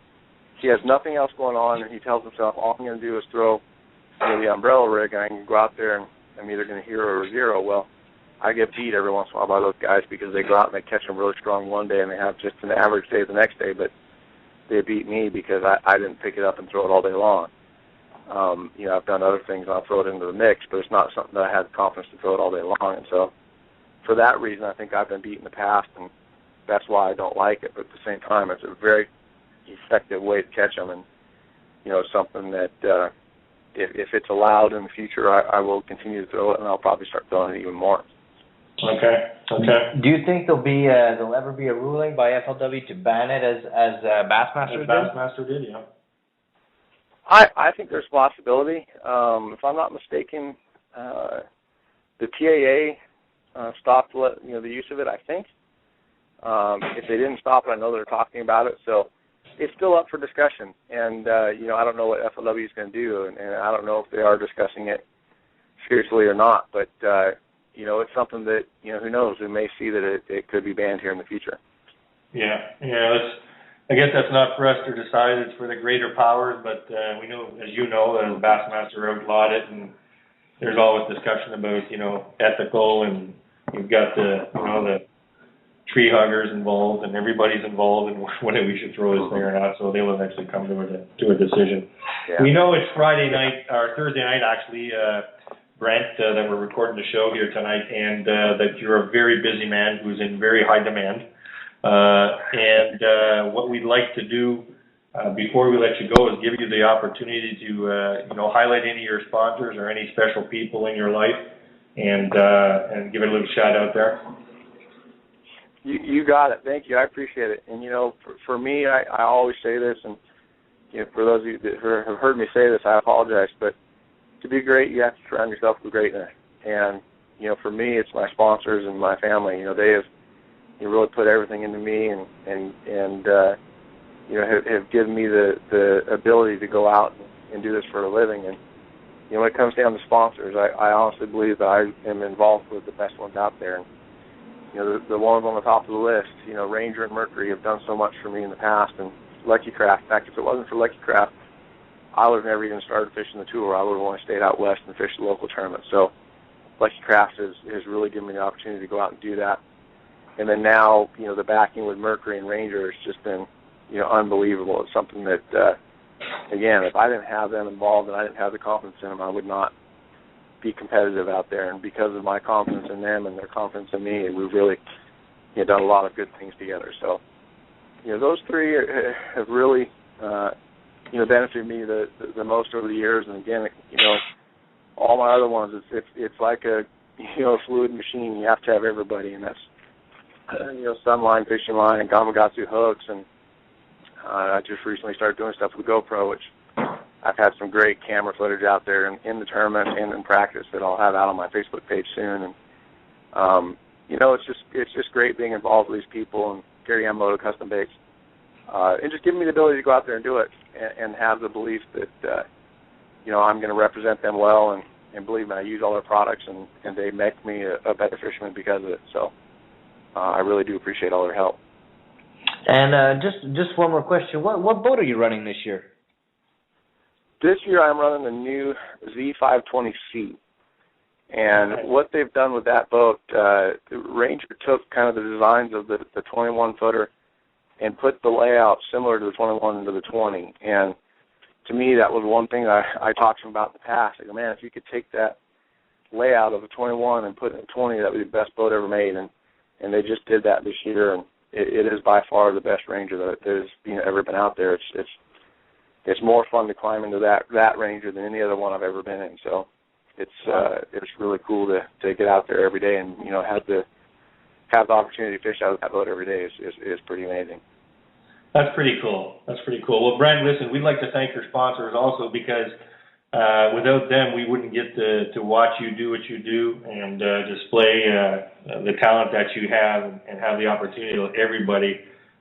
he has nothing else going on, and he tells himself, all I'm going to do is throw the umbrella rig, and I can go out there and I'm either going to hero or zero. Well, I get beat every once in a while by those guys because they go out and they catch them really strong one day and they have just an average day the next day, but they beat me because I didn't pick it up and throw it all day long. I've done other things and I'll throw it into the mix, but it's not something that I had the confidence to throw it all day long. And so for that reason, I think I've been beat in the past, and that's why I don't like it. But at the same time, it's a very effective way to catch them, and it's something that if it's allowed in the future, I will continue to throw it, and I'll probably start throwing it even more. Okay. Do you think there'll ever be a ruling by FLW to ban it as Bassmaster did? Bassmaster did, yeah. I think there's a possibility. If I'm not mistaken, the TAA stopped the use of it, I think. If they didn't stop it, I know they're talking about it. So it's still up for discussion. And, I don't know what FLW is going to do, and I don't know if they are discussing it seriously or not. But, it's something that, who knows, we may see that it could be banned here in the future. Yeah, I guess that's not for us to decide. It's for the greater powers, but we know, as you know, the Bassmaster outlawed it, and there's always discussion about, ethical, and you've got the tree huggers involved, and everybody's involved in whether we should throw this thing or not, so they will eventually come to a decision. Yeah. We know it's Friday night, or Thursday night, actually, Brent, that we're recording the show here tonight, and that you're a very busy man who's in very high demand. And what we'd like to do before we let you go is give you the opportunity to highlight any of your sponsors or any special people in your life, and give it a little shout out there. You got it. Thank you. I appreciate it. And for me, I always say this, and for those of you that have heard me say this, I apologize, but to be great, you have to surround yourself with greatness. And for me, it's my sponsors and my family. They have really put everything into me, and have given me the ability to go out and do this for a living. And when it comes down to sponsors, I honestly believe that I am involved with the best ones out there. And the ones on the top of the list, Ranger and Mercury have done so much for me in the past, and Lucky Craft. In fact, if it wasn't for Lucky Craft, I would have never even started fishing the tour. I would have only stayed out west and fished the local tournament. So Lucky Craft has really given me the opportunity to go out and do that. And then now, the backing with Mercury and Ranger has just been, unbelievable. It's something that, again, if I didn't have them involved and I didn't have the confidence in them, I would not be competitive out there. And because of my confidence in them and their confidence in me, we've really done a lot of good things together. So, those three have really, benefited me the most over the years. And again, all my other ones, it's like a fluid machine. You have to have everybody, and that's Sunline, Fishing Line, and Gamakatsu hooks, and I just recently started doing stuff with GoPro, which I've had some great camera footage out there in the tournament and in practice that I'll have out on my Facebook page soon. And it's just great being involved with these people, and Gary Yamamoto Custom Baits. and just giving me the ability to go out there and do it, and have the belief that I'm going to represent them well, and believe me, I use all their products, and they make me a better fisherman because of it. So I really do appreciate all their help. And just one more question: what boat are you running this year? This year I'm running the new Z520C. And what they've done with that boat, Ranger took kind of the designs of the 21-footer and put the layout similar to the 21 into the 20. And to me, that was one thing I talked to them about in the past. I go, man, if you could take that layout of a 21 and put it in a 20, that would be the best boat ever made. And they just did that this year, and it is by far the best Ranger that has ever been out there. It's more fun to climb into that Ranger than any other one I've ever been in. So it's really cool to get out there every day and have the opportunity to fish out of that boat every day is pretty amazing. That's pretty cool. Well, Brent, listen, we'd like to thank your sponsors also, because without them we wouldn't get to watch you do what you do and display the talent that you have, and have the opportunity to let everybody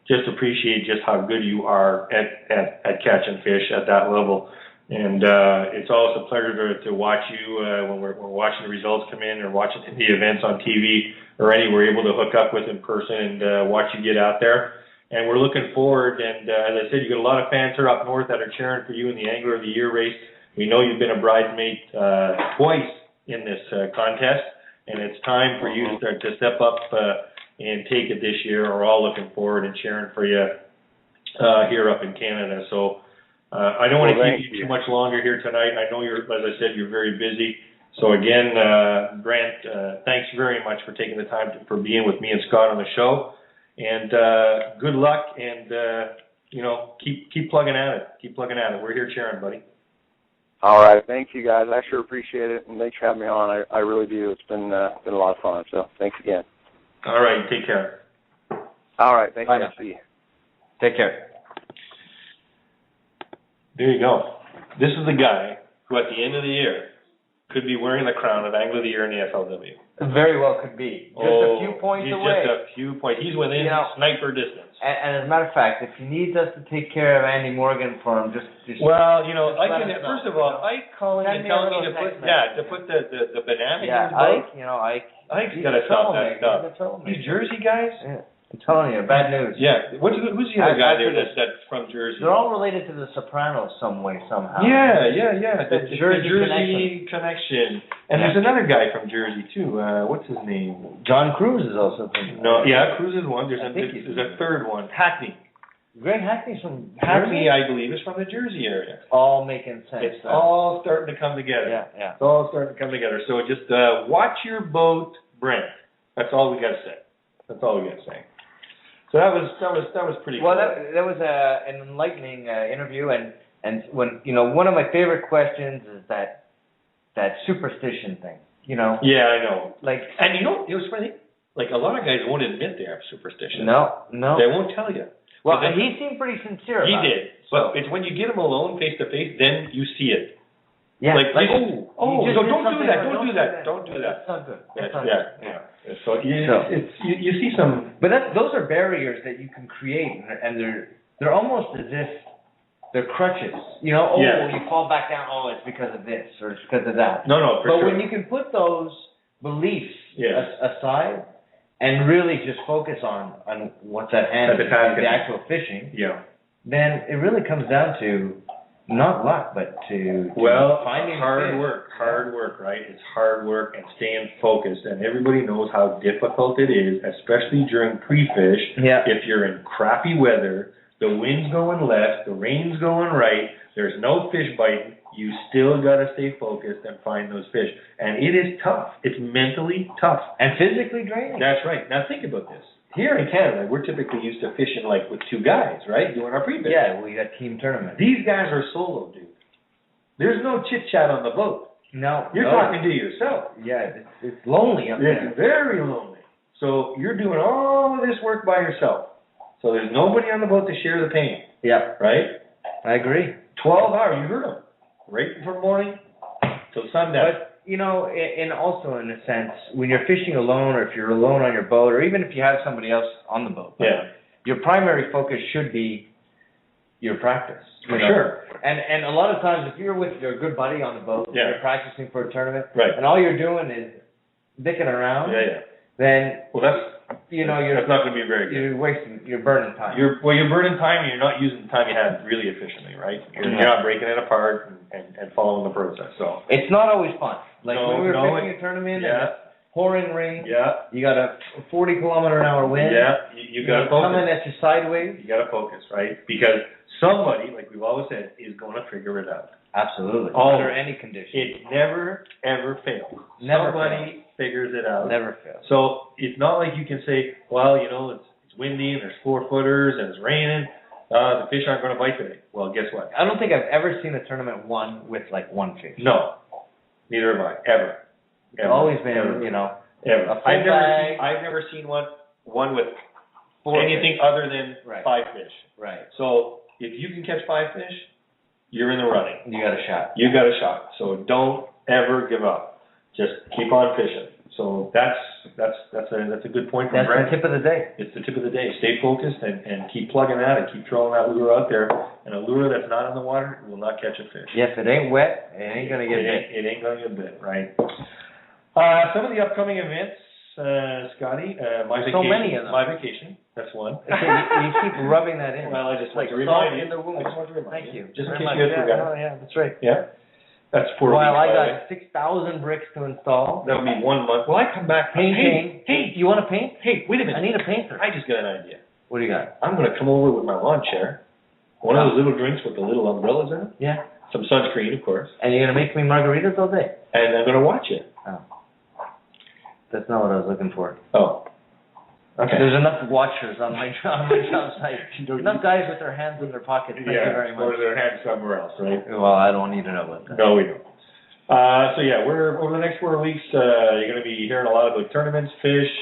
just appreciate just how good you are at catching fish at that level. And it's always a pleasure to watch you when we're watching the results come in, or watching the events on TV or any we're able to hook up with in person and watch you get out there. And we're looking forward. And as I said, you got a lot of fans here up north that are cheering for you in the Angler of the Year race. We know you've been a bridesmaid twice in this contest, and it's time for you to step up and take it this year. We're all looking forward and cheering for you here up in Canada. So I don't want to keep you too much longer here tonight. I know as I said, you're very busy. So again, Brent, thanks very much for taking the time for being with me and Scott on the show. And good luck, and keep plugging at it. We're here cheering, buddy. All right, thank you guys. I sure appreciate it, and thanks for having me on. I really do. It's been a lot of fun. So thanks again. All right, take care. All right, thank you. Bye. See you. Take care. There you go. This is the guy who, at the end of the year, could be wearing the crown of Angler of the Year in the FLW. Very well could be. Just a few points away. Just a few points. He's within sniper distance. And as a matter of fact, if he needs us to take care of Andy Morgan for him, just well, I can. First of all, Ike calling and telling me to put the banana in his boat. Ike's got to stop that stuff. These Jersey guys. Yeah. I'm telling you, bad news. Yeah. Who's the other guy there that's from Jersey? They're all related to the Sopranos some way, somehow. Yeah. The Jersey connection. And there's another guy from Jersey, too. What's his name? John Cruz is also from No, yeah, Cruz is one. There's a third one. Hackney. Greg Hackney's from Hackney, I believe, is from the Jersey area. All making sense. It's all starting to come together. Yeah. It's all starting to come together. So just watch your boat, Brent. That's all we got to say. So that was pretty cool. Well, that was an enlightening interview, and when one of my favorite questions is that superstition thing. Yeah, I know. And it was funny. A lot of guys won't admit they have superstition. No. They won't tell you. Well, he seemed pretty sincere. He did. But it's when you get him alone, face to face, then you see it. Yeah. Don't do that. Don't do that. That's not good. Yeah. So you see some. But those are barriers that you can create, and they're almost as if they're crutches. You fall back down. Oh, it's because of this or it's because of that. No, for sure. But when you can put those beliefs aside and really just focus on what's at hand, the actual fishing, then it really comes down to not luck, but to finding hard work, right? It's hard work and staying focused, and everybody knows how difficult it is, especially during pre-fish. Yeah. If you're in crappy weather, the wind's going left, the rain's going right, there's no fish biting, you still got to stay focused and find those fish. And it is tough. It's mentally tough. And physically draining. That's right. Now think about this. Here in Canada, we're typically used to fishing with two guys, right? Doing our pre-fish. Yeah, we got team tournaments. These guys are solo, dude. There's no chit-chat on the boat. No. You're talking to yourself. Yeah, it's lonely up there. It's very lonely. So you're doing all of this work by yourself. So there's nobody on the boat to share the pain. Yeah. Right? I agree. 12 hours, you heard them. Right from morning till sundown. But, and also in a sense, when you're fishing alone, or if you're alone on your boat, or even if you have somebody else on the boat, your primary focus should be your practice. For sure. And a lot of times, if you're with your good buddy on the boat, Yeah. you're practicing for a tournament, Right. and all you're doing is dicking around, then that's not going to be very good. You're burning time. You're burning time, and you're not using the time you have really efficiently, right? You're not breaking it apart and following the process. So it's not always fun. Like when we were fishing a tournament, and it's pouring rain. Yeah. You got a 40-kilometer-an-hour wind. Yeah. You got to focus. Coming at you sideways. You got to focus, right? Because somebody, like we've always said, is going to figure it out. Absolutely. Oh, under any condition. It never, ever fails. Somebody figures it out. Never fails. So it's not like you can say, well, it's windy and there's 4-footers and it's raining. The fish aren't going to bite today. Well, guess what? I don't think I've ever seen a tournament won with like one fish. No. Neither have I. Ever. It's always been, ever. Ever. I've never seen one with anything other than 5 fish. Right. So if you can catch 5 fish, you're in the running. You got a shot. You got a shot. So don't ever give up. Just keep on fishing. So that's a good point from Brent. That's the tip of the day. It's the tip of the day. Stay focused and keep plugging that and keep throwing that lure out there. And a lure that's not in the water will not catch a fish. Yes, if it ain't wet, it ain't gonna get bit. It ain't gonna get bit, right? Some of the upcoming events, Scotty. My vacation. So many of them. My vacation. That's one. You keep rubbing that in. Well, I just like want to remind you. in the wound. I just want to remind Thank you. Just in Very case much. you had forgotten. Oh, yeah, that's right. Yeah. That's 4 weeks. While I got 6,000 bricks to install. That'll be 1 month. Well, I come back. Painting. Hey, you want to paint? Hey, wait a minute. I need a painter. I just got an idea. What do you got? I'm going to come over with my lawn chair. One of those little drinks with the little umbrellas in it. Yeah. Some sunscreen, of course. And you're going to make me margaritas all day? And I'm going to watch it. Oh. That's not what I was looking for. Oh. Okay. There's enough watchers on my job site. Enough guys with their hands in their pockets. Thank you very much. Or their hands somewhere else, right? Well, I don't need to know about that. No, we don't. We're over the next 4 weeks. You're going to be hearing a lot about tournaments, fish.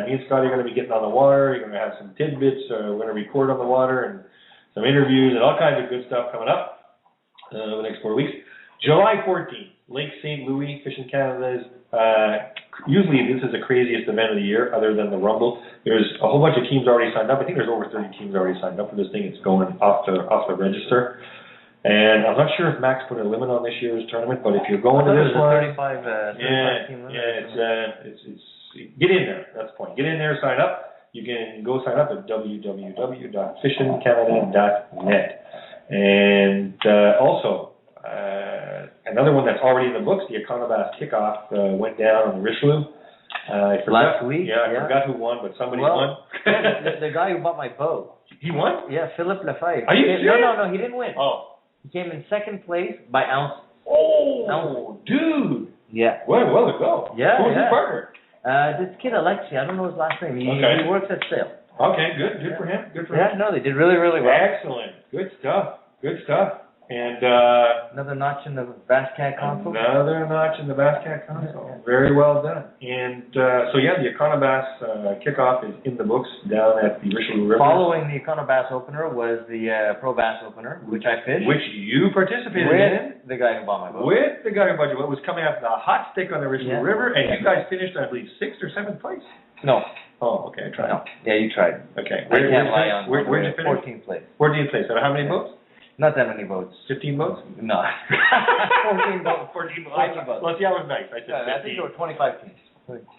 Me and Scotty are going to be getting on the water. You're going to have some tidbits. We're going to record on the water and some interviews and all kinds of good stuff coming up over the next 4 weeks. July 14th, Lake St. Louis, Fishing Canada's. Usually this is the craziest event of the year, other than the Rumble. There's a whole bunch of teams already signed up. I think there's over 30 teams already signed up for this thing. It's going off the register. And I'm not sure if Max put a limit on this year's tournament, but if you're going to this one, 35 team limit. it's get in there. That's the point. Get in there, sign up. You can go sign up at www.fishingcanada.net. And also, another one that's already in the books, the Econobass Kickoff went down on the Richelieu. I forgot. Last week? Yeah, I forgot who won, but somebody won. the guy who bought my boat. He won? Yeah, Philippe Lefebvre. Are you serious? No, he didn't win. Oh. He came in second place by ounce. Oh, dude. Yeah. Well to go. Yeah, Who's his partner? This kid, Alexi, I don't know his last name. He works at Sale. Okay, good. Good for him. Good for him. Yeah, no, they did really, really well. Excellent. Good stuff. And another notch in the Bass Cat console. Another notch in the Bass Cat console. Very well done. And the Econobass Kickoff is in the books down at the Richelieu River. Following the Econobass opener was the Pro Bass opener, which I fished. Which you participated in. With the guy who bought my boat. With the guy who bought your boat. It was coming out the hot stick on the Richelieu River, and you guys finished, I believe, 6th or 7th place. No. Oh, okay, I tried. No. Yeah, you tried. Okay. Where'd you finish? 14th place. 14th place. Out of how many boats? Not that many boats. 15 boats? No. 14 boats. 14 boats. 20 boats. Well, see, I was nice. I said 15. I think there were 25 teams.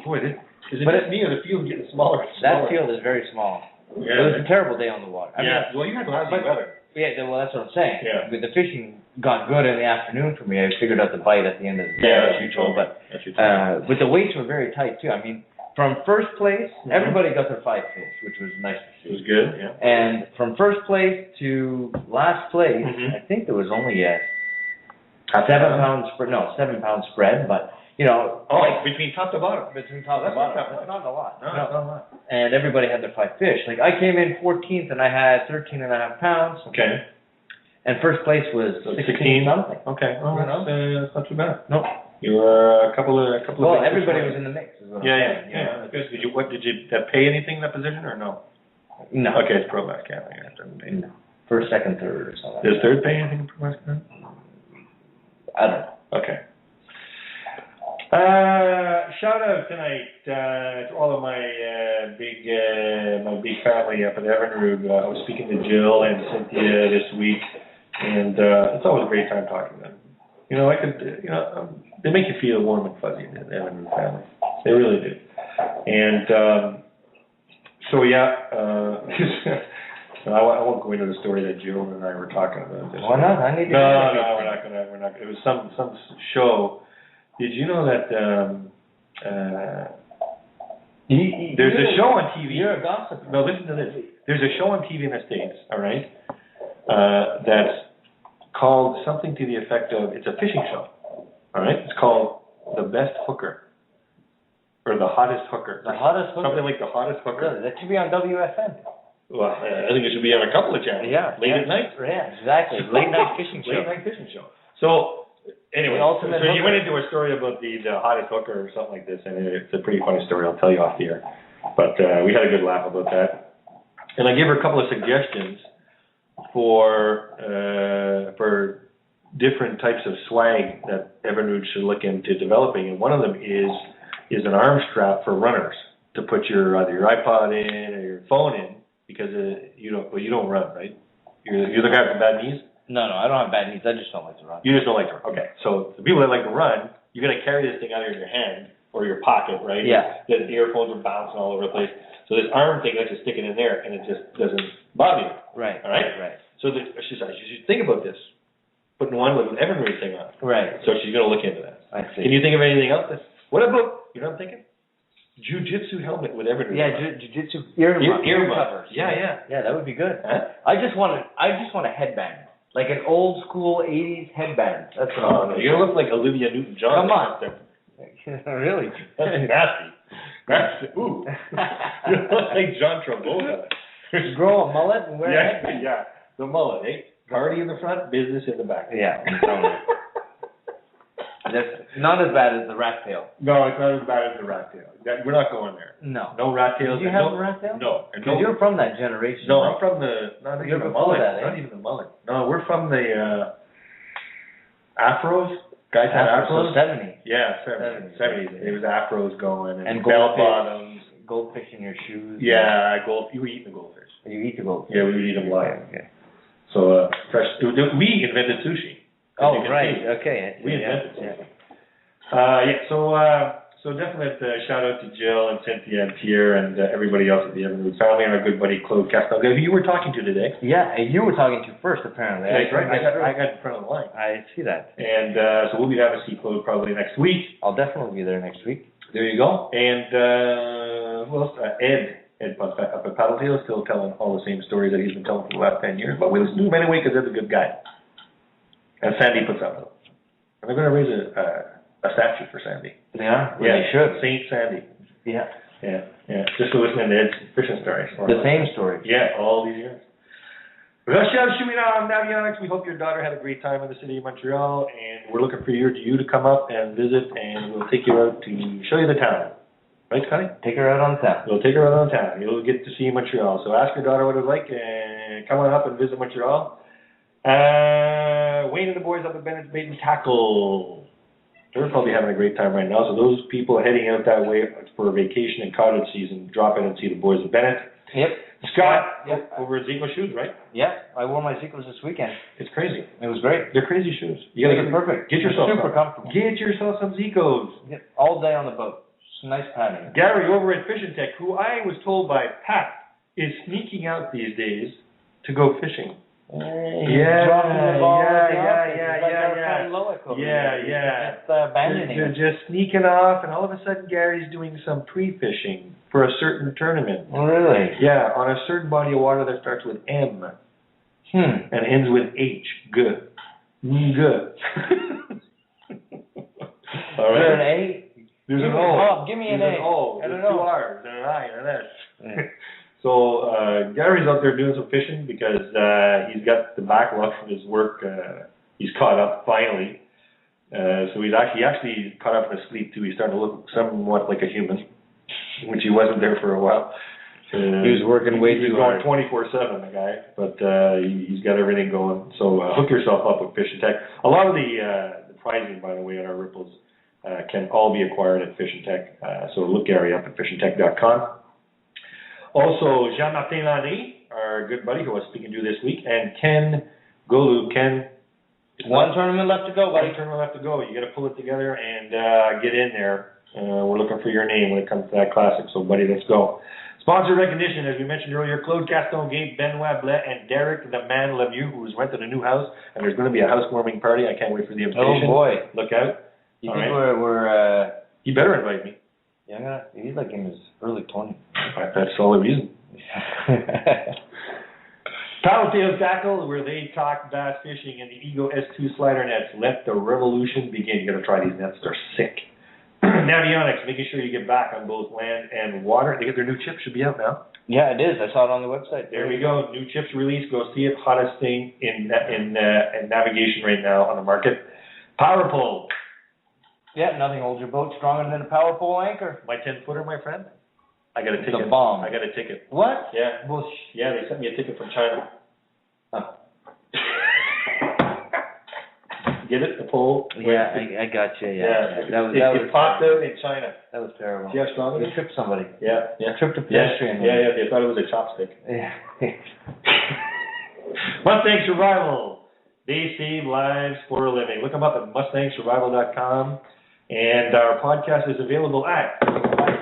Boy, is it just me or the field getting smaller and smaller? That field is very small. Yeah. It was a terrible day on the water. Well, you had lousy weather. Yeah, well, that's what I'm saying. Yeah. The fishing got good in the afternoon for me. I figured out the bite at the end of the day. Yeah, that's you told me. But the weights were very tight, too. I mean, from first place, everybody got their 5 fish, which was nice to see. It was good, yeah. And from first place to last place, I think there was only a 7 pound spread, but, between top to bottom. Between top to bottom. That's not a lot. No, that's not a lot. And everybody had their 5 fish. Like, I came in 14th, and I had 13.5 pounds. Okay. And first place was 16 something. Okay. Well, that's not too bad. No. You were a couple of. Well, everybody was in the mix. Is what I'm saying. Yeah. Did you pay anything in that position or no? No. Okay, it's Pro Bass Cat. No. First, second, third, or something. Does third pay anything in Pro Bass Cat? I don't know. Okay. Shout out tonight to all of my big family up at Evinrude. I was speaking to Jill and Cynthia this week, and it's always a great time talking to them. You know, they make you feel warm and fuzzy, the Evinrude family. They really do. And so I won't go into the story that Jill and I were talking about. Why not? I need to. No, we're not gonna. It was some show. Did you know that there's a show on TV? You're a gossip. No, listen to this. There's a show on TV in the States, all right, that's called something to the effect of, it's a fishing show, all right? It's called The Best Hooker, or The Hottest Hooker. The Hottest Hooker? Something like The Hottest Hooker. Really? That should be on WFN. Well, I think it should be on a couple of channels. Yeah. Late at night. Yeah, exactly. Late night fishing show. Late night fishing show. So, anyway, so you went into a story about the hottest hooker or something like this, and it's a pretty funny story. I'll tell you off the air. But we had a good laugh about that. And I gave her a couple of suggestions for different types of swag that Evinrude should look into developing. And one of them is an arm strap for runners to put either your iPod in or your phone in, because you don't run, right? You're the guy with the bad knees? No, I don't have bad knees. I just don't like to run. You just don't like to run. Okay. So the people that like to run, you're going to carry this thing out of your hand or your pocket, right? Yeah. The earphones are bouncing all over the place. So this arm thing lets you stick it in there, and it just doesn't bother you. Right. All right? Right. So she said, you should think about this. Putting one with an Evinrude thing on. Right. So she's going to look into that. I see. Can you think of anything else? What about, you know what I'm thinking? Jiu-jitsu helmet with Evinrude. Yeah, jiu-jitsu ear covers. Yeah. Yeah, that would be good. Huh? I just want a headband. Like an old school 80s headband. That's what I want. You're going to look like Olivia Newton-John. Come on. Really? That's nasty. Ooh. You look like John Travolta. Grow a mullet and wear a headband. Yeah. The mullet, eh? Party in the front, business in the back. Yeah, I'm telling you. That's not as bad as the rat tail. No, it's not as bad as the rat tail. We're not going there. No. No rat tails. Did you have a rat tail? No. Because you're from that generation. No, right? I'm from not even the mullet. Not even the mullet. No, we're from the afros. Guys had afros. 70s. Yeah, 70s. It was afros going and bell bottoms. Goldfish in your shoes. Yeah, you were eating the goldfish. You eat the goldfish. Yeah, we would eat them live. Okay. So fresh. We invented sushi. Oh, right. Okay. We invented sushi. So definite shout out to Jill and Cynthia and Pierre and everybody else at the Evinrude family and our good buddy Claude Castalgay, who you were talking to today. Yeah, and you were talking to first, apparently. That's right. I got in front of the line. I see that. And so we'll be down to see Claude probably next week. I'll definitely be there next week. There you go. And who else? Ed up at Paddletail is still telling all the same stories that he's been telling for the last 10 years. But we listen to him anyway because Ed's a good guy. And Sandy puts up with him. And they're going to raise a statue for Sandy. They are? Yeah, they should. Saint Sandy. Yeah. Just for listening to Ed's fishing stories. The same story. Yeah, all these years. We hope your daughter had a great time in the city of Montreal, and we're looking for you to come up and visit, and we'll take you out to show you the town. Right, Scotty? Take her out on town. We'll take her out on town. You'll get to see Montreal. So ask your daughter what it's like, and come on up and visit Montreal. Wayne and the boys up at Bennett's Bait and Tackle. They're probably having a great time right now. So those people heading out that way for a vacation and cottage season, drop in and see the boys at Bennett. Yep. Scott, over at Ziegler Shoes, right? Yeah, I wore my Ziegler's this weekend. It's crazy. It was great. They're crazy shoes. You gotta get perfect. Get yourself super comfortable. Get yourself some Zicos. All day on the boat. It's nice padding. Gary over at Fishing Tech, who I was told by Pat is sneaking out these days to go fishing. Just sneaking off, and all of a sudden Gary's doing some pre-fishing for a certain tournament. Oh, really? Yeah, on a certain body of water that starts with M and ends with H. Good. All right. Is there an A? There's an O. Give me an A. There's an O. I don't There's know. 2 R's and an I and an S. So Gary's out there doing some fishing because he's got the backlog from his work. He's caught up finally. So he actually caught up in his sleep too. He's starting to look somewhat like a human, which he wasn't there for a while. He was working way too hard. He's going 24/7, the guy, but he's got everything going. So hook yourself up with Fishing Tech. A lot of the pricing, by the way, on our ripples can all be acquired at Fish and Tech. So look Gary up at fishandtech.com. Also, Jean-Martin Landry, our good buddy who I was speaking to this week, and Ken Golu. Ken, one tournament left to go, buddy. One tournament left to go. You got to pull it together and get in there. We're looking for your name when it comes to that classic. So, buddy, let's go. Sponsor recognition, as we mentioned earlier, Claude Gaston, Gabe Benoit Blais, and Derek the Man Lemieux, who's rented a new house, and there's going to be a housewarming party. I can't wait for the invitation. Oh boy, look out! You think we're You better invite me. Yeah, he's like in his early 20s. That's all the reason. Paddletail Tackle, where they talk bass fishing, and the Ego S2 slider nets. Let the revolution begin. You got to try these nets; they're sick. Navionics, making sure you get back on both land and water. They get their new chip, should be out now. Yeah, it is. I saw it on the website. There we go. New chips released. Go see it. Hottest thing in navigation right now on the market. Power pole. Yeah, nothing holds your boat stronger than a power pole anchor. My 10-footer, my friend. I got a ticket. It's a bomb. I got a ticket. What? Yeah. Well, yeah, they sent me a ticket from China. Huh. Get it? The pole? Yeah, I got you. Yeah. It popped out in China. That was terrible. Do you have strong? You tripped somebody. Yeah. You tripped a pedestrian. Yeah. They thought it was a chopstick. Yeah. Mustang Survival. They save lives for a living. Look them up at mustangsurvival.com. And our podcast is available at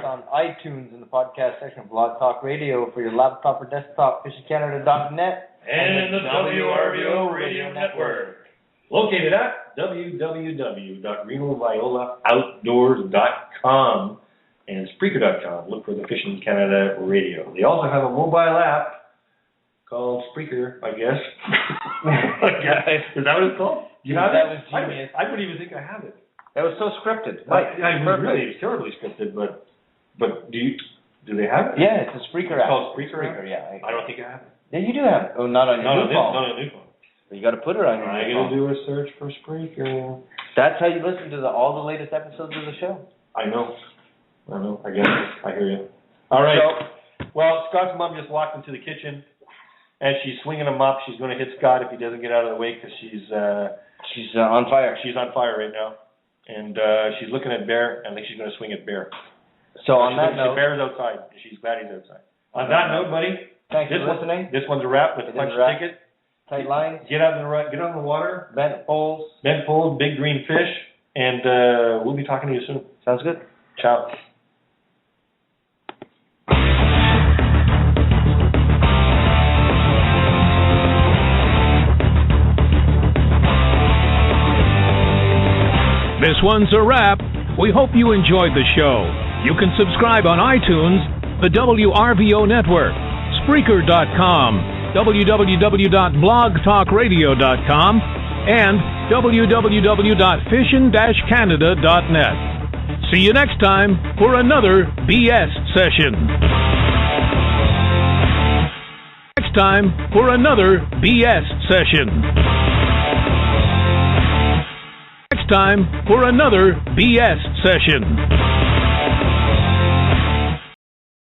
on iTunes in the podcast section of Blog Talk Radio for your laptop or desktop, fishingcanada.net, and the WRVO Radio Network. Located at www.renoviolaoutdoors.com and Spreaker.com. Look for the Fishing Canada Radio. They also have a mobile app called Spreaker, I guess. Is that what it's called? You have that it? Was genius. I don't even think I have it. That was so scripted. Really, it's terribly scripted, but do they have it? Yeah, it's a Spreaker app. It's called Spreaker? Yeah. I don't think I have it. Yeah, you do have it. Oh, not on your new phone. Not on a new phone. You got to put it on your new phone. I got to do a search for Spreaker. That's how you listen to all the latest episodes of the show. I know. I guess I hear you. All right. Well, Scott's mom just walked into the kitchen, and she's swinging him up. She's going to hit Scott if he doesn't get out of the way because she's on fire. She's on fire right now, and she's looking at Bear. I think she's going to swing at Bear. So on that note, Bear's outside. She's glad he's outside. On that note, buddy. Thanks for listening. This one's a wrap. Let's punch the ticket. Tight lines. Get on the water. Bent poles. Big green fish, and we'll be talking to you soon. Sounds good. Ciao. This one's a wrap. We hope you enjoyed the show. You can subscribe on iTunes, the WRVO Network, Spreaker.com, www.blogtalkradio.com, and www.fishin-canada.net. See you next time for another BS session. Next time for another BS session. Next time for another BS session.